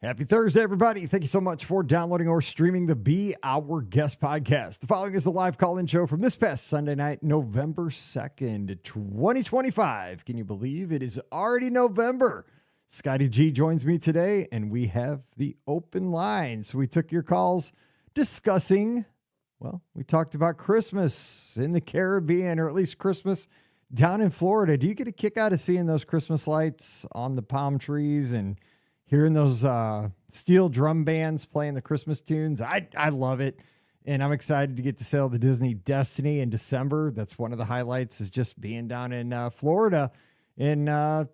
Happy Thursday, everybody. Thank you so much for downloading or streaming the Be Our Guest podcast. The following is the live call-in show from this past Sunday night, November 2nd, 2025. Can you believe it is already November? Scotty G joins me today, and we have the open line. So we took your calls discussing, well, we talked about Christmas in the Caribbean, or at least Christmas down in Florida. Do you get a kick out of seeing those Christmas lights on the palm trees and hearing those steel drum bands playing the Christmas tunes? I love it, and I'm excited to get to sail the Disney Destiny in December. That's one of the highlights, is just being down in Florida in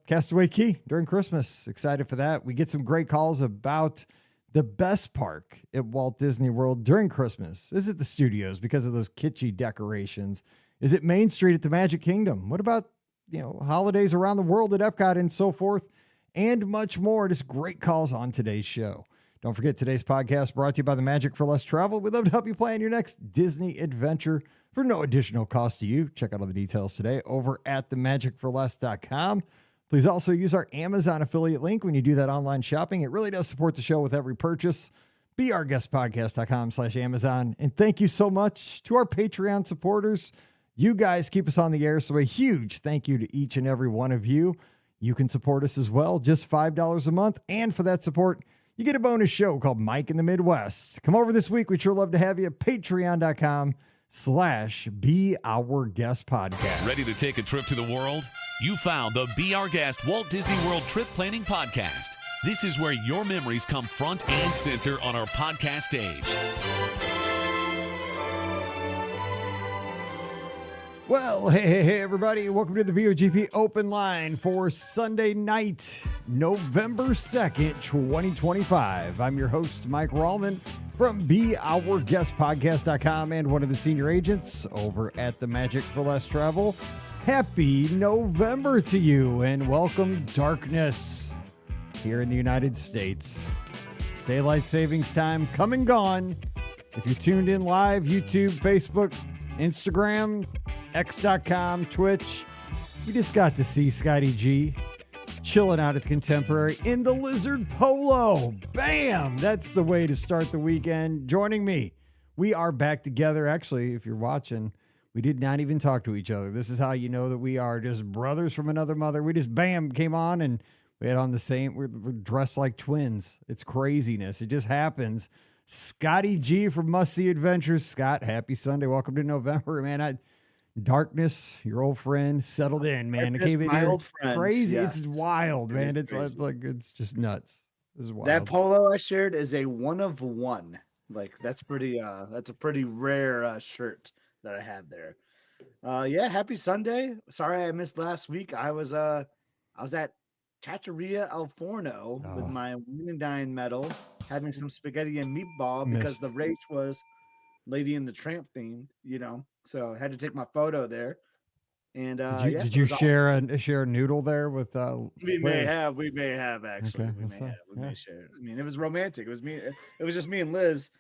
Castaway Cay during Christmas. Excited for that. We get some great calls about the best park at Walt Disney World during Christmas. Is it the studios because of those kitschy decorations? Is it Main Street at the Magic Kingdom? What about, holidays around the world at Epcot and so forth? And much more. Just great calls on today's show. Don't forget, today's podcast brought to you by the Magic for Less Travel. We'd love to help you plan your next Disney adventure for no additional cost to you. Check out all the details today over at themagicforless.com. Please also use our Amazon affiliate link when you do that online shopping. It really does support the show with every purchase. BeOurGuestPodcast.com/Amazon. And thank you so much to our Patreon supporters. You guys keep us on the air, so a huge thank you to each and every one of you. You can support us as well, just $5 a month. And for that support, you get a bonus show called Mike in the Midwest. Come over this week. We'd sure love to have you at patreon.com/Be Our Guest Podcast. Ready to take a trip to the world? You found the Be Our Guest Walt Disney World Trip Planning Podcast. This is where your memories come front and center on our podcast stage. Well, hey, everybody. Welcome to the BOGP open line for Sunday night, November 2nd, 2025. I'm your host, Mike Rallman from BeOurGuestPodcast.com and one of the senior agents over at the Magic for Less Travel. Happy November to you, and welcome darkness here in the United States. Daylight savings time come and gone. If you're tuned in live, YouTube, Facebook, Instagram, X.com, Twitch, you just got to see Scotty G chilling out at the Contemporary in the Lizard Polo. Bam! That's the way to start the weekend. Joining me, we are back together. Actually, if you're watching, we did not even talk to each other. This is how you know that we are just brothers from another mother. We just, bam, came on and we had on the same, we're dressed like twins. It's craziness. It just happens. Scotty G from Must See Adventures. Scott, happy Sunday. Welcome to November, man. Darkness, your old friend, settled in, man. Darkness, I came in my here. old friend. Crazy. Yes. It's wild, man. It's crazy. like it's just nuts. This is wild. That polo I shared is a one of one. Like that's a pretty rare shirt that I had there. Yeah, happy Sunday. Sorry I missed last week. I was at Trattoria El Forno with my Wine and Dine medal, having some spaghetti and meatball because the race was Lady and the Tramp themed, So I had to take my photo there. And did you share a noodle there with we may have actually. Okay, we may share. I mean, it was romantic. It was me. It was just me and Liz,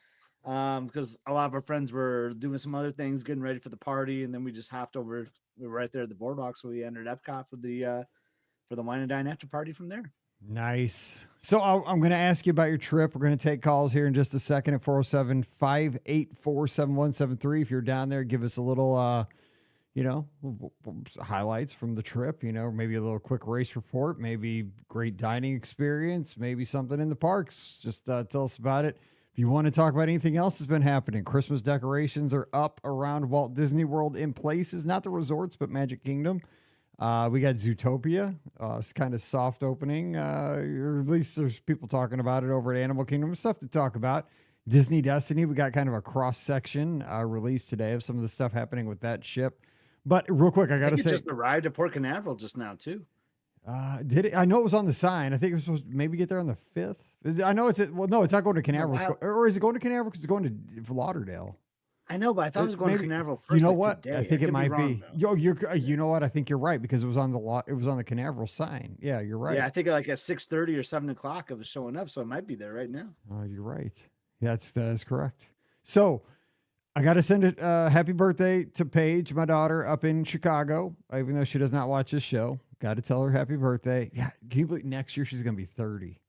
because a lot of our friends were doing some other things, getting ready for the party, and then we just hopped over. We were right there at the boardwalk, so we entered Epcot for the Wine and Dine after party from there. Nice. So I'm going to ask you about your trip. We're going to take calls here in just a second at 407-584-7173. If you're down there, give us a little, highlights from the trip, maybe a little quick race report, maybe great dining experience, maybe something in the parks. Just tell us about it. If you want to talk about anything else that's been happening, Christmas decorations are up around Walt Disney World in places, not the resorts, but Magic Kingdom. We got Zootopia. It's kind of soft opening, or at least there's people talking about it over at Animal Kingdom. Stuff to talk about. Disney Destiny, we got kind of a cross section release today of some of the stuff happening with that ship. But real quick, I got to say, it just arrived at Port Canaveral just now too. Did it? I know it was on the sign. I think it was supposed to maybe get there on the 5th. I know it's no, it's not going to Canaveral. Or is it going to Canaveral because it's going to Lauderdale? I know, but I thought it was going to Canaveral first. You know what? Today. I think it might be. Though. You know what? I think you're right because it was on the Canaveral sign. Yeah, you're right. Yeah, I think like at 6:30 or 7 o'clock it was showing up, so it might be there right now. Oh, you're right. That is correct. So I got to send a happy birthday to Paige, my daughter, up in Chicago. Even though she does not watch this show, got to tell her happy birthday. Yeah, can you believe next year she's going to be 30?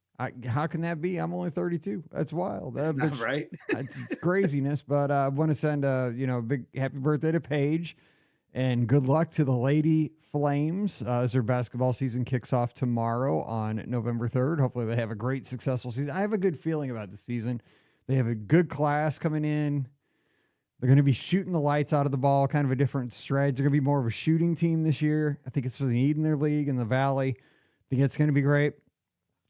How can that be? I'm only 32. That's wild. That's not right. It's craziness. But I want to send a big happy birthday to Paige, and good luck to the Lady Flames as their basketball season kicks off tomorrow on November 3rd. Hopefully they have a great, successful season. I have a good feeling about the season. They have a good class coming in. They're going to be shooting the lights out of the ball, kind of a different strategy. They're going to be more of a shooting team this year. I think it's what they need in their league in the Valley. I think it's going to be great.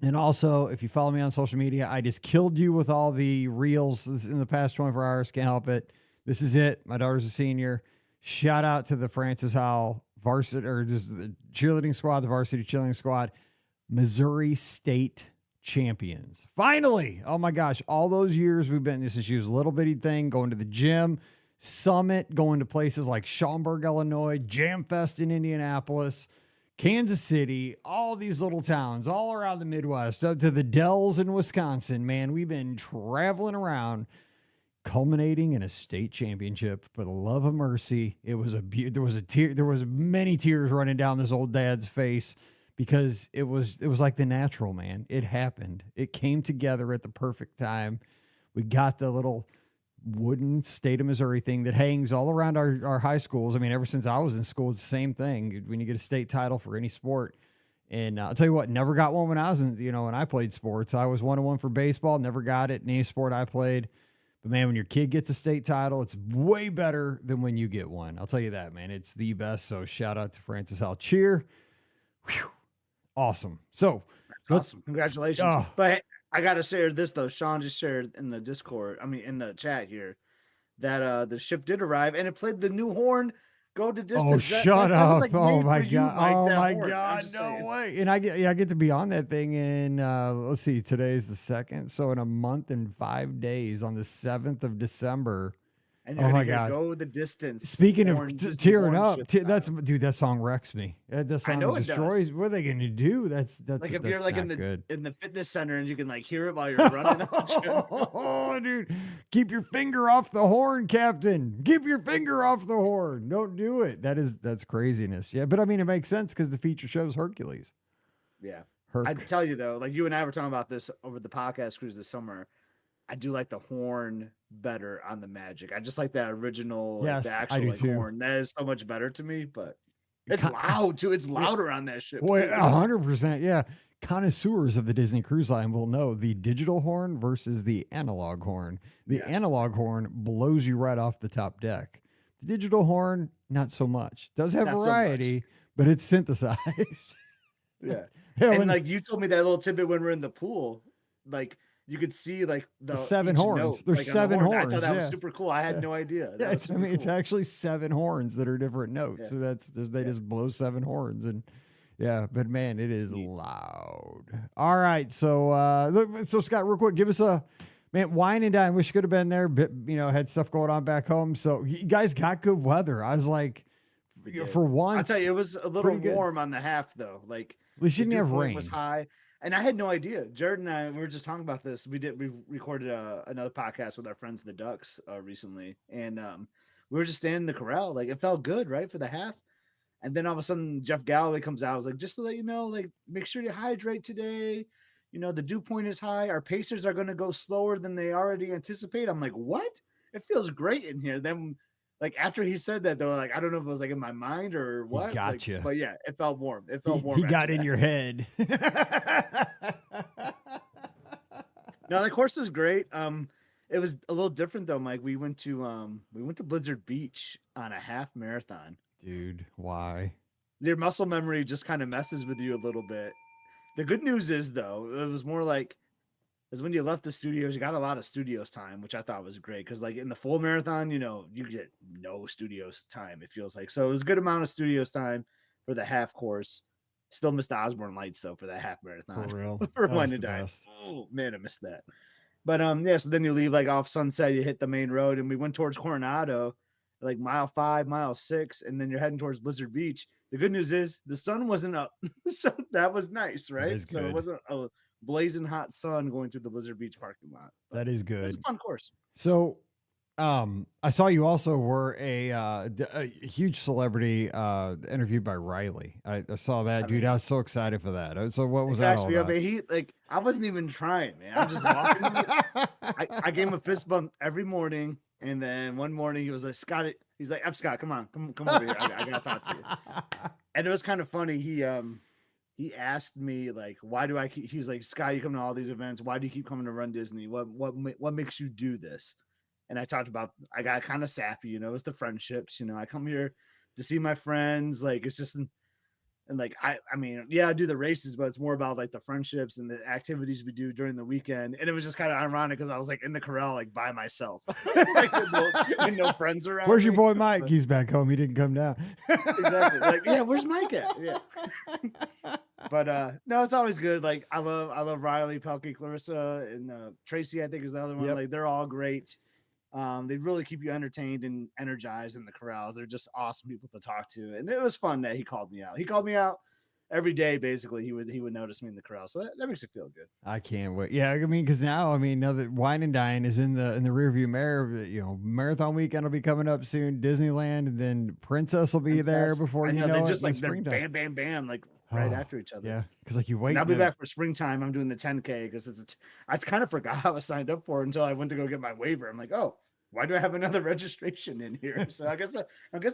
And also, if you follow me on social media, I just killed you with all the reels in the past 24 hours. Can't help it. This is it. My daughter's a senior. Shout out to the Francis Howell varsity, or just the cheerleading squad, the varsity cheerleading squad, Missouri State champions. Finally. Oh my gosh. All those years we've been, this is a little bitty thing, going to the gym, Summit, going to places like Schaumburg, Illinois, Jam Fest in Indianapolis, Kansas City, all these little towns all around the Midwest, up to the Dells in Wisconsin. Man, we've been traveling around, culminating in a state championship. For the love of mercy, it was there was many tears running down this old dad's face, because it was like the natural, man. It happened. It came together at the perfect time. We got the little wooden state of Missouri thing that hangs all around our high schools. I mean, ever since I was in school, it's the same thing. When you get a state title for any sport. And I'll tell you what, never got one when I was when I played sports. I was 1-1 for baseball, never got it in any sport I played. But man, when your kid gets a state title, it's way better than when you get one. I'll tell you that, man. It's the best. So shout out to Francis Howell. Cheer. Whew. Awesome. So awesome. Congratulations. But I got to share this, though. Sean just shared in the Discord, in the chat here, that the ship did arrive and it played the new horn, Go the Distance. Oh, shut up. Was like oh, my you, God. Mike, oh, my horn. God. No way. And I get to be on that thing in, let's see, today's the 2nd. So in a month and 5 days on the 7th of December. And you're God. Go the Distance. Speaking of tearing up, that song wrecks me. That song destroys. What are they going to do? That's like if that's you're like in the fitness center and you can like hear it while you're running. Oh, dude, keep your finger off the horn, Captain. Keep your finger off the horn. Don't do it. That's craziness. Yeah, but I mean, it makes sense because the feature shows Hercules. Yeah, I tell you though, like you and I were talking about this over the podcast cruise this summer. I do like the horn better on the Magic. I just like that original, the actual horn. That is so much better to me, but it's loud too. It's louder on that ship. Boy, 100%. Yeah. Connoisseurs of the Disney Cruise Line will know the digital horn versus the analog horn. The analog horn blows you right off the top deck. The digital horn, not so much. Does have variety, but it's synthesized. Yeah. And like you told me that little tidbit when we're in the pool, like you could see like the 7 horns. Note, There's like 7 horns. I thought that was super cool. I had no idea. Yeah, it's actually 7 horns that are different notes. Yeah. So they just blow 7 horns, and but man, it is loud. All right, so Scott, real quick, give us Wine and Dine. Wish you could have been there, but had stuff going on back home. So you guys got good weather. I was like, for once, I'll tell you, it was a little warm on the half though. Like at least you didn't have rain. It was high. And I had no idea. Jared and I, we were just talking about this. We recorded another podcast with our friends, the Ducks, recently. And we were just standing in the corral. Like, it felt good, right, for the half. And then all of a sudden, Jeff Galloway comes out. I was like, just to let you know, like, make sure you hydrate today. The dew point is high. Our Pacers are going to go slower than they already anticipate. I'm like, what? It feels great in here. Then, like, after he said that, though, like, I don't know if it was, like, in my mind or what. Gotcha. But, yeah, it felt warm. It felt warm. He got in your head. No, the course was great. It was a little different, though, Mike. We went to Blizzard Beach on a half marathon. Dude, why? Your muscle memory just kind of messes with you a little bit. The good news is, though, it was more like, is when you left the studios, you got a lot of studios time, which I thought was great. Because like in the full marathon, you get no studios time, it feels like. So it was a good amount of studios time for the half course. Still missed the Osborne Lights though for that half marathon. For real. For Wine and Dine. Oh man, I missed that. But so then you leave like off Sunset, you hit the main road, and we went towards Coronado, like mile 5, mile 6, and then you're heading towards Blizzard Beach. The good news is the sun wasn't up. So that was nice, right? So it wasn't a blazing hot sun going through the Blizzard Beach parking lot. That is good. It was a fun course. So I saw you also were a huge celebrity interviewed by Riley. I saw that, I dude. mean, I was so excited for that. So what it was that cracks all me up. about? And he like I wasn't even trying, man. I'm just walking to me. I gave him a fist bump every morning, and then one morning he was like, "Scott," he's like, "I'm Scott. Come on, come over here. I gotta talk to you." And it was kind of funny. He asked me like, "Why do I keep?" He's like, "Scott, you come to all these events. Why do you keep coming to Run Disney? What makes you do this?" And I talked about I got kind of sappy, it's the friendships. I come here to see my friends. Like it's just and like I mean, yeah, I do the races, but it's more about like the friendships and the activities we do during the weekend. And it was just kind of ironic because I was like in the corral like by myself, like with no friends around Where's your me. boy Mike? But He's back home. He didn't come down. exactly, like yeah, where's Mike at? Yeah. But no, it's always good. Like I love Riley, Pelkey, Clarissa, and Tracy. I think is the other one. Yep. Like they're all great. They really keep you entertained and energized in the corrals. They're just awesome people to talk to, and it was fun that he called me out. He called me out every day. Basically, he would notice me in the corral, so that makes it feel good. I can't wait. Yeah, I mean, because now that Wine and Dine is in the rearview mirror, Marathon Weekend will be coming up soon. Disneyland, and then Princess will be there Fest, before I you know know they it. just in the like they're springtime. bam, bam, bam, like right Oh, after each other. yeah, because like you wait. And I'll be back for springtime. I'm doing the 10K because I kind of forgot I was signed up for it until I went to go get my waiver. I'm like, oh, why do I have another registration in here? So I guess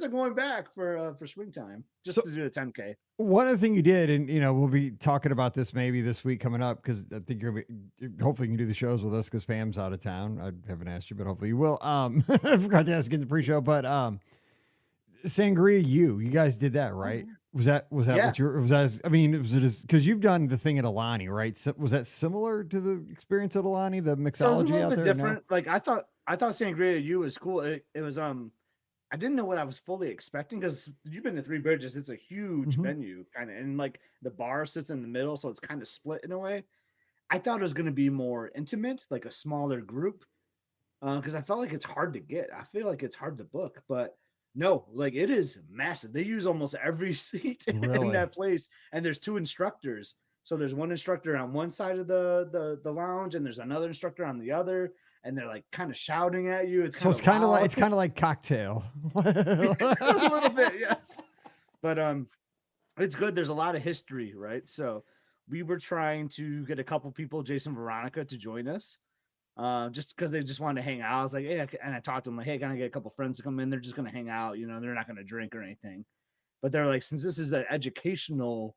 I'm going back for springtime just So to do the 10K. one other thing you did, and we'll be talking about this maybe this week coming up because I think hopefully you can do the shows with us because Pam's out of town. I haven't asked you, but hopefully you will. I forgot to ask in the pre-show, but Sangria, you guys did that, right? Was that Yeah. what you was that? I mean, was it because you've done the thing at Alani, right? So, was that similar to the experience at Alani, the So it was a mixology little out bit there? No. different. Like I thought Sangria U was cool. It was I didn't know what I was fully expecting because you've been to Three Bridges. It's a huge Mhm. venue, kind of, and like the bar sits in the middle, so it's kind of split in a way. I thought it was going to be more intimate, like a smaller group, because I felt like it's hard to get. I feel like it's hard to book, but no, like it is massive. They use almost every seat in Really? that place, and there's two instructors. So there's one instructor on one side of the lounge, and there's another instructor on the other, and they're like kind of shouting at you. It's So kind it's of kind of like loud. cocktail. A little bit, yes. But it's good. There's a lot of history, right? So we were trying to get a couple people, Jason, Veronica, to join us, just because they just wanted to hang out. I was like, hey, and I talked to them like, hey, can I get a couple friends to come in? They're just gonna hang out, they're not gonna drink or anything. But they're like, since this is an educational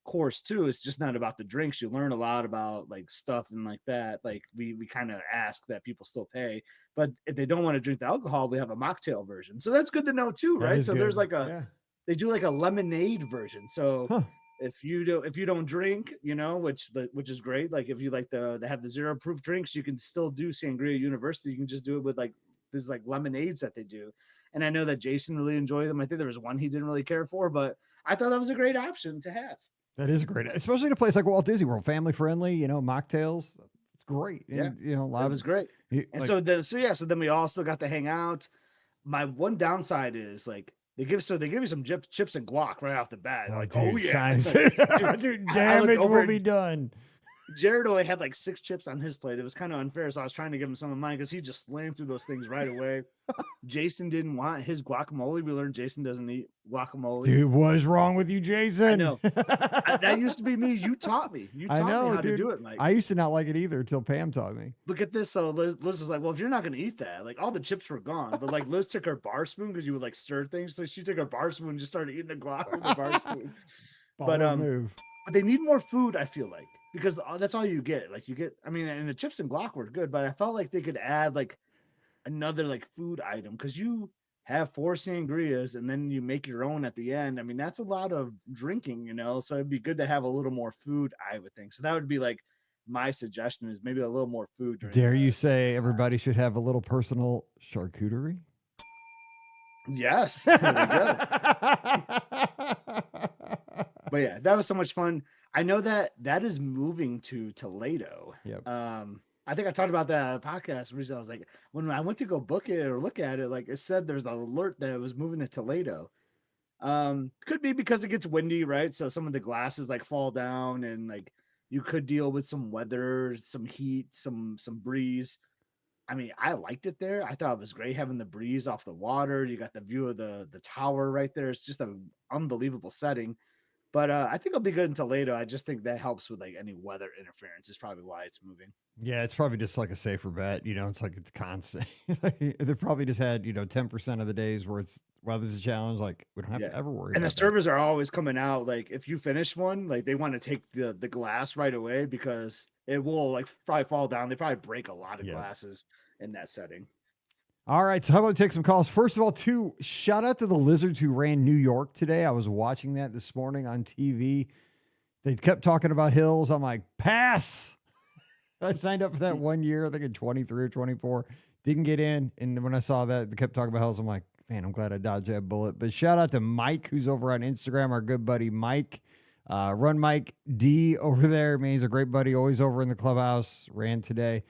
course too, it's just not about the drinks. You learn a lot about like stuff and like that. Like we kind of ask that people still pay, but if they don't want to drink the alcohol, we have a mocktail version. So that's good to know too, That right? is So there's good. like Yeah. they do like a lemonade version. So Huh. if you don't drink, which is great. Like if you like they have the zero proof drinks, you can still do Sangria University. You can just do it with like these like lemonades that they do. And I know that Jason really enjoyed them. I think there was one he didn't really care for, but I thought that was a great option to have. That is great, especially in a place like Walt Disney World, family friendly. Mocktails. It's great, Yeah, and a it lot was great. And like so then we all still got to hang out. My one downside is like they give you some chips and guac right off the bat. oh, Like, oh dude, yeah, science, like, dude, dude, I looked damage over will at be done. Jared only had like 6 chips on his plate. It was kind of unfair, so I was trying to give him some of mine because he just slammed through those things right away. Jason didn't want his guacamole. We learned Jason doesn't eat guacamole. Dude, what is wrong with you, Jason? I know. That used to be me. You taught me. You I taught me know, how to dude. do it, Mike. I used to not like it either until Pam taught me. Look at this. So Liz was like, well, if you're not going to eat that, like all the chips were gone. But like Liz took her bar spoon because you would like stir things. So she took her bar spoon and just started eating the guac with the bar spoon. But Baller move. but they need more food, I feel like, because that's all you get. Like you get, I mean, and the chips and guac were good, but I felt like they could add like another like food item because you have 4 sangrias and then you make your own at the end. I mean, that's a lot of drinking, So it'd be good to have a little more food, I would think. So that would be like my suggestion is maybe a little more food during Dare you say the everybody class. should have a little personal charcuterie? Yes, there we go. But yeah, that was so much fun. I know that is moving to Toledo. Yep. I think I talked about that on a podcast recently. I was like, when I went to go book it or look at it, like it said there's an alert that it was moving to Toledo. Could be because it gets windy, right? So some of the glasses like fall down and like you could deal with some weather, some heat, some breeze. I mean, I liked it there. I thought it was great having the breeze off the water. You got the view of the tower right there. It's just an unbelievable setting. But I think it'll be good in Toledo. I just think that helps with like any weather interference. Is probably why it's moving. Yeah, it's probably just like a safer bet. It's like it's constant. They probably just had 10% of the days where it's weather's a challenge. Like we don't have Yeah. to ever worry And the about that. servers are always coming out. Like if you finish one, like they want to take the glass right away because it will like probably fall down. They probably break a lot of Yeah. glasses in that setting. All right, so how about we take some calls? First of all, shout out to the Lizards who ran New York today. I was watching that this morning on TV. They kept talking about hills. I'm like, pass. I signed up for that 1 year, I think in 23 or 24. Didn't get in. And when I saw that, they kept talking about hills. I'm like, man, I'm glad I dodged that bullet. But shout out to Mike, who's over on Instagram, our good buddy Mike. Run Mike D over there. Man, he's a great buddy, always over in the clubhouse. Ran today.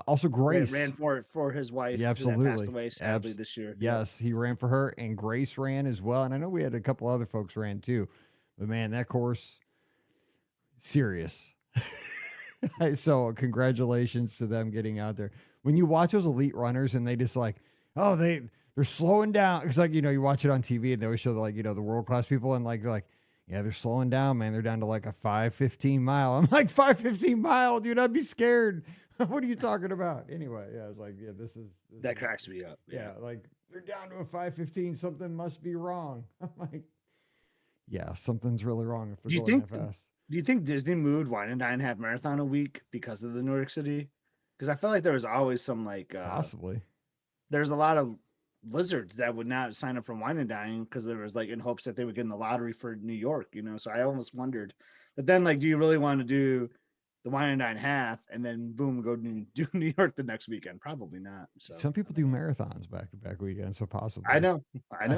Also, Grace ran for his wife. Yeah, That passed absolutely. away sadly this year. Yes, he ran for her, and Grace ran as well. And I know we had a couple other folks ran too. But man, that course, serious. So congratulations to them getting out there. When you watch those elite runners and they just like, oh, they're slowing down. It's like, you watch it on TV and they always show the world-class people and like, they're like, yeah, they're slowing down, man. They're down to like a 5:15 mile. I'm like, 5:15 mile, dude, I'd be scared. What are you talking about? Anyway, yeah, I was like, yeah, this That cracks me up. yeah, like they're down to a 5:15. Something must be wrong. I'm like, yeah, something's really wrong if they're going that fast. Do you think Disney moved Wine and Dine Half Marathon a week because of the New York City? Because I felt like there was always some like Possibly. There's a lot of Lizards that would not sign up for Wine and Dine because there was like in hopes that they would get in the lottery for New York, So I almost wondered, but then like, do you really want to do the Wine and Dine half and then boom, go do New York the next weekend? Probably not. So some people do marathons back-to-back weekends, so possibly. I know. I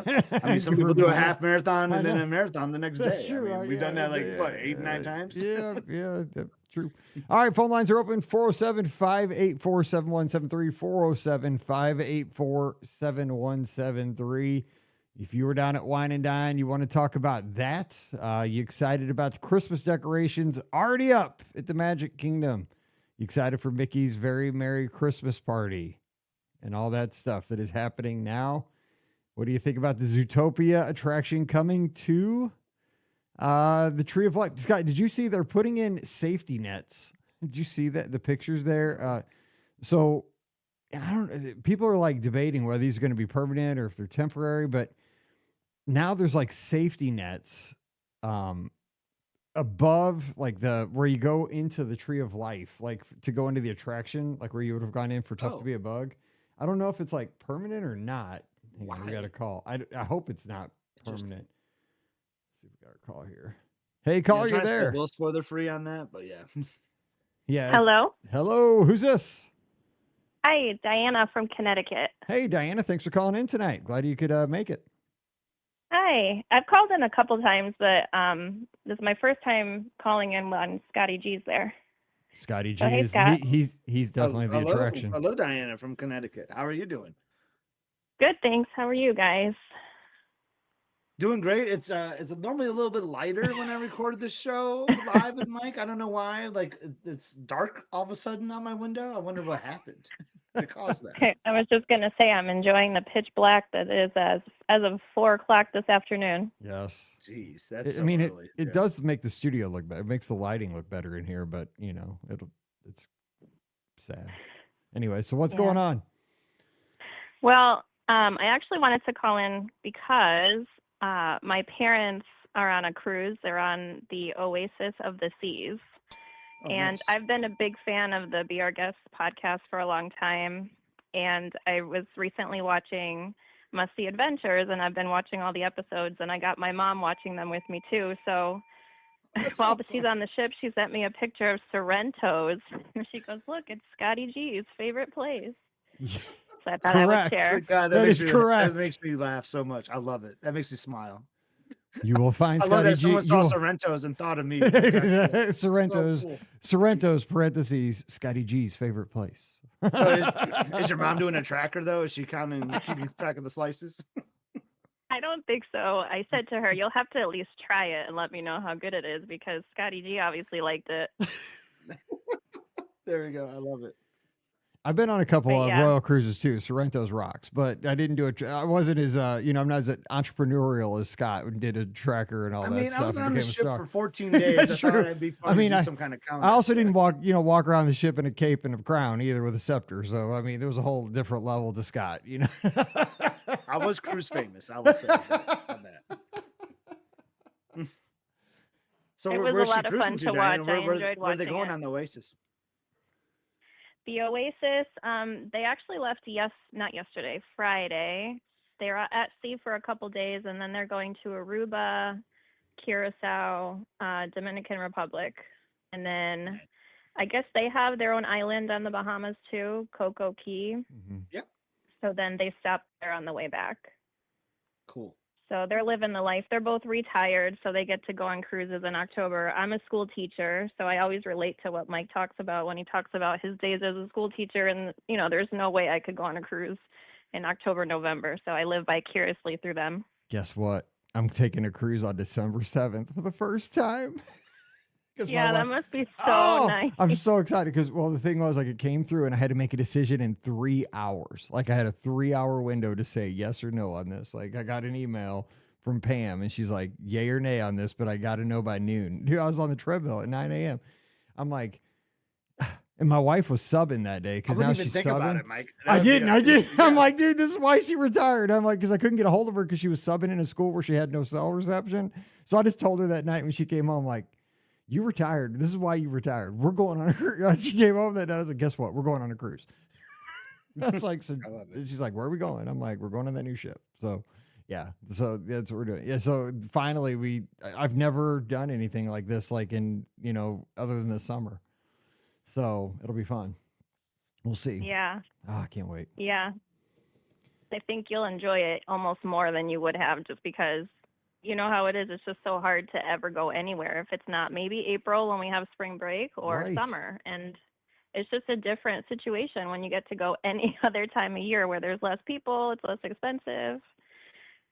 mean, some people do a half marathon and then a marathon the next That's day. true, I mean, we've done that like what, 8, 9 times. Yeah, true. All right, phone lines are open. 407-584-7173. 407-584-7173. If you were down at Wine and Dine, you want to talk about that. You excited about the Christmas decorations already up at the Magic Kingdom? You excited for Mickey's Very Merry Christmas Party and all that stuff that is happening now? What do you think about the Zootopia attraction coming to the Tree of Life? Scott, did you see they're putting in safety nets? Did you see that the pictures there? So I don't. People are like debating whether these are going to be permanent or if they're temporary, but now there's like safety nets above like where you go into the Tree of Life, like to go into the attraction, like where you would have gone in for Tough to Be a Bug. I don't know if it's like permanent or not. Hang on, we got a call. I hope it's not permanent. Let's see if we got a call here. Hey, caller, you're there. A little spoiler free on that, but yeah. Yeah. Hello. Hello. Who's this? Hi, Diana from Connecticut. Hey, Diana. Thanks for calling in tonight. Glad you could make it. Hi. I've called in a couple times, but this is my first time calling in when Scotty G's there. Scotty G hey, is Scott. he's definitely the attraction. Hello, Diana from Connecticut. How are you doing? Good, thanks. How are you guys? Doing great. It's normally a little bit lighter when I record this show live with Mike. I don't know why. Like it's dark all of a sudden on my window. I wonder what happened to cause that. Okay, I was just gonna say I'm enjoying the pitch black that is as of 4:00 this afternoon. Yes. Jeez, that's. It does make the studio look better. It makes the lighting look better in here, but it's sad. Anyway, so what's going on? Well, I actually wanted to call in because my parents are on a cruise. They're on the Oasis of the Seas. And nice. I've been a big fan of the Be Our Guest podcast for a long time. And I was recently watching Must See Adventures, and I've been watching all the episodes, and I got my mom watching them with me too. So while she's on the ship, she sent me a picture of Sorrento's. And she goes, look, it's Scotty G's favorite place. So I thought I would share. God, that is correct. That makes me laugh so much. I love it. That makes me smile. You will find I Scotty love that G. someone saw Sorrento's and thought of me. Sorrento's, so cool. Sorrento's parentheses Scotty G's favorite place. So is your mom doing a tracker though? Is she keeping track of the slices? I don't think so. I said to her, "You'll have to at least try it and let me know how good it is," because Scotty G obviously liked it. There we go. I love it. I've been on a couple But of yeah. Royal Cruises too. Sorrento's rocks, but I didn't do it. I wasn't as I'm not as entrepreneurial as Scott and did a tracker and all I that mean, I stuff was and on the became a ship star. for 14 days. That's I thought true. it'd be I fun mean, to do some kind of count. I also didn't walk around the ship in a cape and a crown either with a scepter. So I mean, there was a whole different level to Scott. I was cruise famous. I will say that. So It was a where's she lot of cruising fun to, to watch. Diane? I Where enjoyed are they watching going it. on the Oasis? The Oasis, they actually left not yesterday, Friday. They were at sea for a couple days, and then they're going to Aruba, Curacao, Dominican Republic, and then I guess they have their own island on the Bahamas too, Coco Key. Mm-hmm. Yep. So then they stop there on the way back. Cool. So they're living the life. They're both retired, so they get to go on cruises in October. I'm a school teacher, so I always relate to what Mike talks about when he talks about his days as a school teacher. And, there's no way I could go on a cruise in October, November. So I live vicariously through them. Guess what? I'm taking a cruise on December 7th for the first time. Yeah, that must be so nice. I'm so excited because, the thing was, like, it came through and I had to make a decision in 3 hours. Like, I had a 3-hour window to say yes or no on this. Like, I got an email from Pam and she's like, yay or nay on this, but I got to know by noon. Dude, I was on the treadmill at 9 a.m. I'm like, and my wife was subbing that day because now she's subbing. About it, Mike. I didn't. Yeah. I'm like, dude, this is why she retired. I'm like, because I couldn't get a hold of her because she was subbing in a school where she had no cell reception. So I just told her that night when she came home, like, you retired. This is why you retired. We're going on a cruise. She came home that night. I was like, guess what? We're going on a cruise. That's like, so she's like, where are we going? I'm like, we're going on that new ship. So yeah. So that's what we're doing. Yeah. So finally I've never done anything like this, like in, other than the summer. So it'll be fun. We'll see. Yeah. Oh, I can't wait. Yeah. I think you'll enjoy it almost more than you would have just because you know how it is. It's just so hard to ever go anywhere if it's not maybe April when we have spring break or summer. And it's just a different situation when you get to go any other time of year where there's less people, it's less expensive.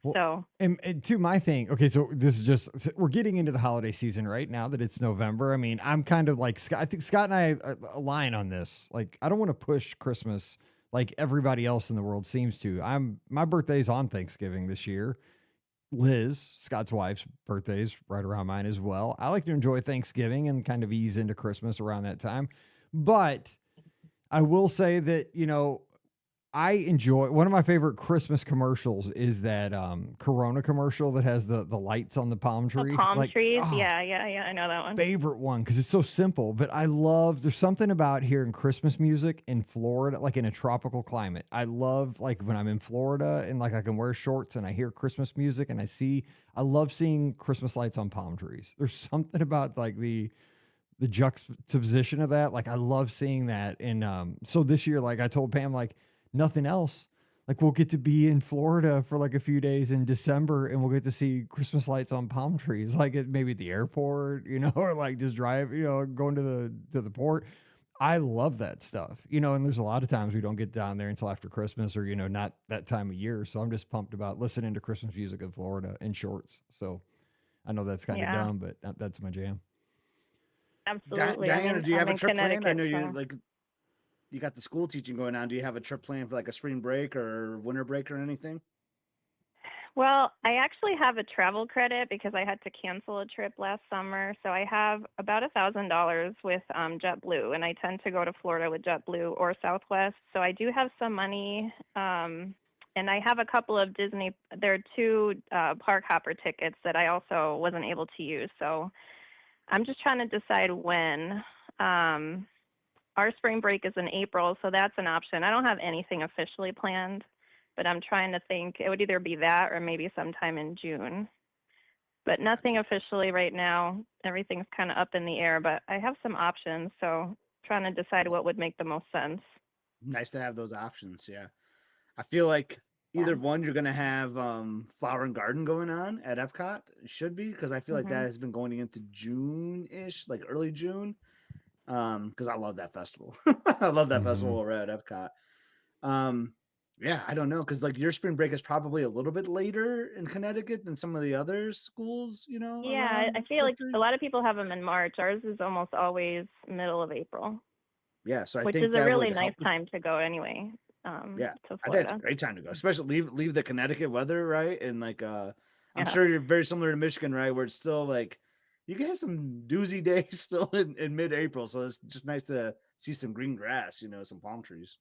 Well, so, and to my thing, okay, so this is just, we're getting into the holiday season right now that it's November. I mean, I'm kind of like, I think Scott and I align on this. Like, I don't want to push Christmas like everybody else in the world seems to. My birthday's on Thanksgiving this year. Liz, Scott's wife's birthday is right around mine as well. I like to enjoy Thanksgiving and kind of ease into Christmas around that time. But I will say that, I enjoy, one of my favorite Christmas commercials is that Corona commercial that has the lights on the palm tree. The palm trees. Yeah. I know that one. Favorite one because it's so simple. But there's something about hearing Christmas music in Florida, like in a tropical climate. I love like when I'm in Florida and like I can wear shorts and I hear Christmas music and I love seeing Christmas lights on palm trees. There's something about like the juxtaposition of that. Like I love seeing that. And so this year, like I told Pam, like, nothing else. Like we'll get to be in Florida for like a few days in December and we'll get to see Christmas lights on palm trees, like maybe at the airport, or like just drive, going to the port. I love that stuff, and there's a lot of times we don't get down there until after Christmas or, not that time of year. So I'm just pumped about listening to Christmas music in Florida in shorts. So I know that's kind of dumb, but that's my jam. Absolutely. Diana, do you have a trip planned? I know you got the school teaching going on. Do you have a trip planned for like a spring break or winter break or anything? Well, I actually have a travel credit because I had to cancel a trip last summer. So I have about $1,000 with JetBlue, and I tend to go to Florida with JetBlue or Southwest. So I do have some money, and I have a couple of Disney. There are 2 park hopper tickets that I also wasn't able to use. So I'm just trying to decide when. Our spring break is in April, so that's an option. I don't have anything officially planned, but I'm trying to think. It would either be that or maybe sometime in June. But nothing officially right now. Everything's kind of up in the air, but I have some options, so trying to decide what would make the most sense. Nice to have those options, yeah. I feel like either one, you're going to have Flower and Garden going on at Epcot. It should be, because I feel like that has been going into June-ish, like early June. Because I love that festival. I love that festival over at Epcot. Yeah, I don't know, because like your spring break is probably a little bit later in Connecticut than some of the other schools, Yeah, I feel like a lot of people have them in March. Ours is almost always middle of April. Yeah, so I which think is a that really would nice help. time to go anyway, Yeah, to I think it's a Florida. great time to go, especially leave the Connecticut weather, right? And like, I'm Yeah. sure you're very similar to Michigan, right? Where it's still like you can have some doozy days still in mid-April, so it's just nice to see some green grass, some palm trees.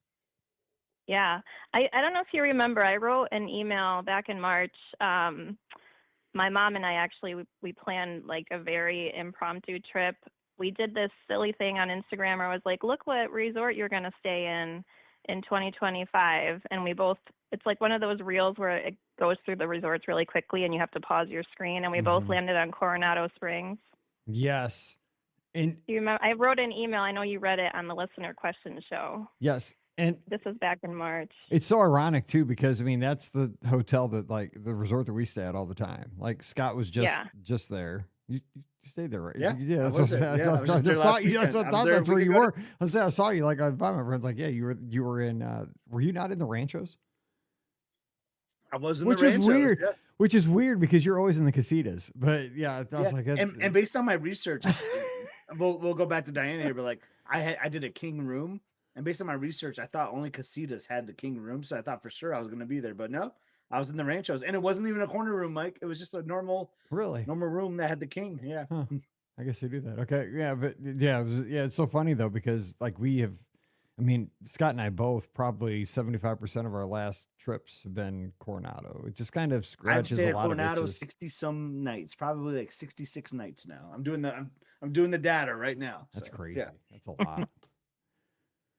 Yeah. I don't know if you remember, I wrote an email back in March. My mom and I actually we planned like a very impromptu trip. We did this silly thing on Instagram where I was like, look what resort you're going to stay in 2025. And we both, it's like one of those reels where it goes through the resorts really quickly and you have to pause your screen. And we both Mhm. landed on Coronado Springs. Yes. And Do you remember? I wrote an email. I know you read it on the listener question show. yes. And This was back in March. it's so ironic too, because I mean, that's the hotel that like the resort that we stay at all the time. Like Scott was Yeah. just there. You stayed there, right? Yeah, Yeah, I that's what was I there. said. Yeah, I was just there last weekend. I was there a That's where week you ago. were. I saw you like by my friends. Like, yeah, you were in. Were you not in the Ranchos? I was in Which the is Ranchos. weird. Yeah. Which is weird because you're always in the casitas. But yeah, I was Yeah, like, and based on my research, we'll go back to Diana here, but like I did a king room, and based on my research, I thought only casitas had the king room, so I thought for sure I was going to be there, but no, I was in the Ranchos, and it wasn't even a corner room, Mike. It was just a normal really. room that had the king. Yeah. Huh. I guess they do that. Okay. Yeah. But yeah, it's so funny though, because like I mean, Scott and I both probably 75% of our last trips have been Coronado. It just kind of I've scratches stayed a at lot of Coronado itches. 60 some nights, probably like 66 nights now. I'm doing the data right now. That's So crazy. yeah. That's a lot.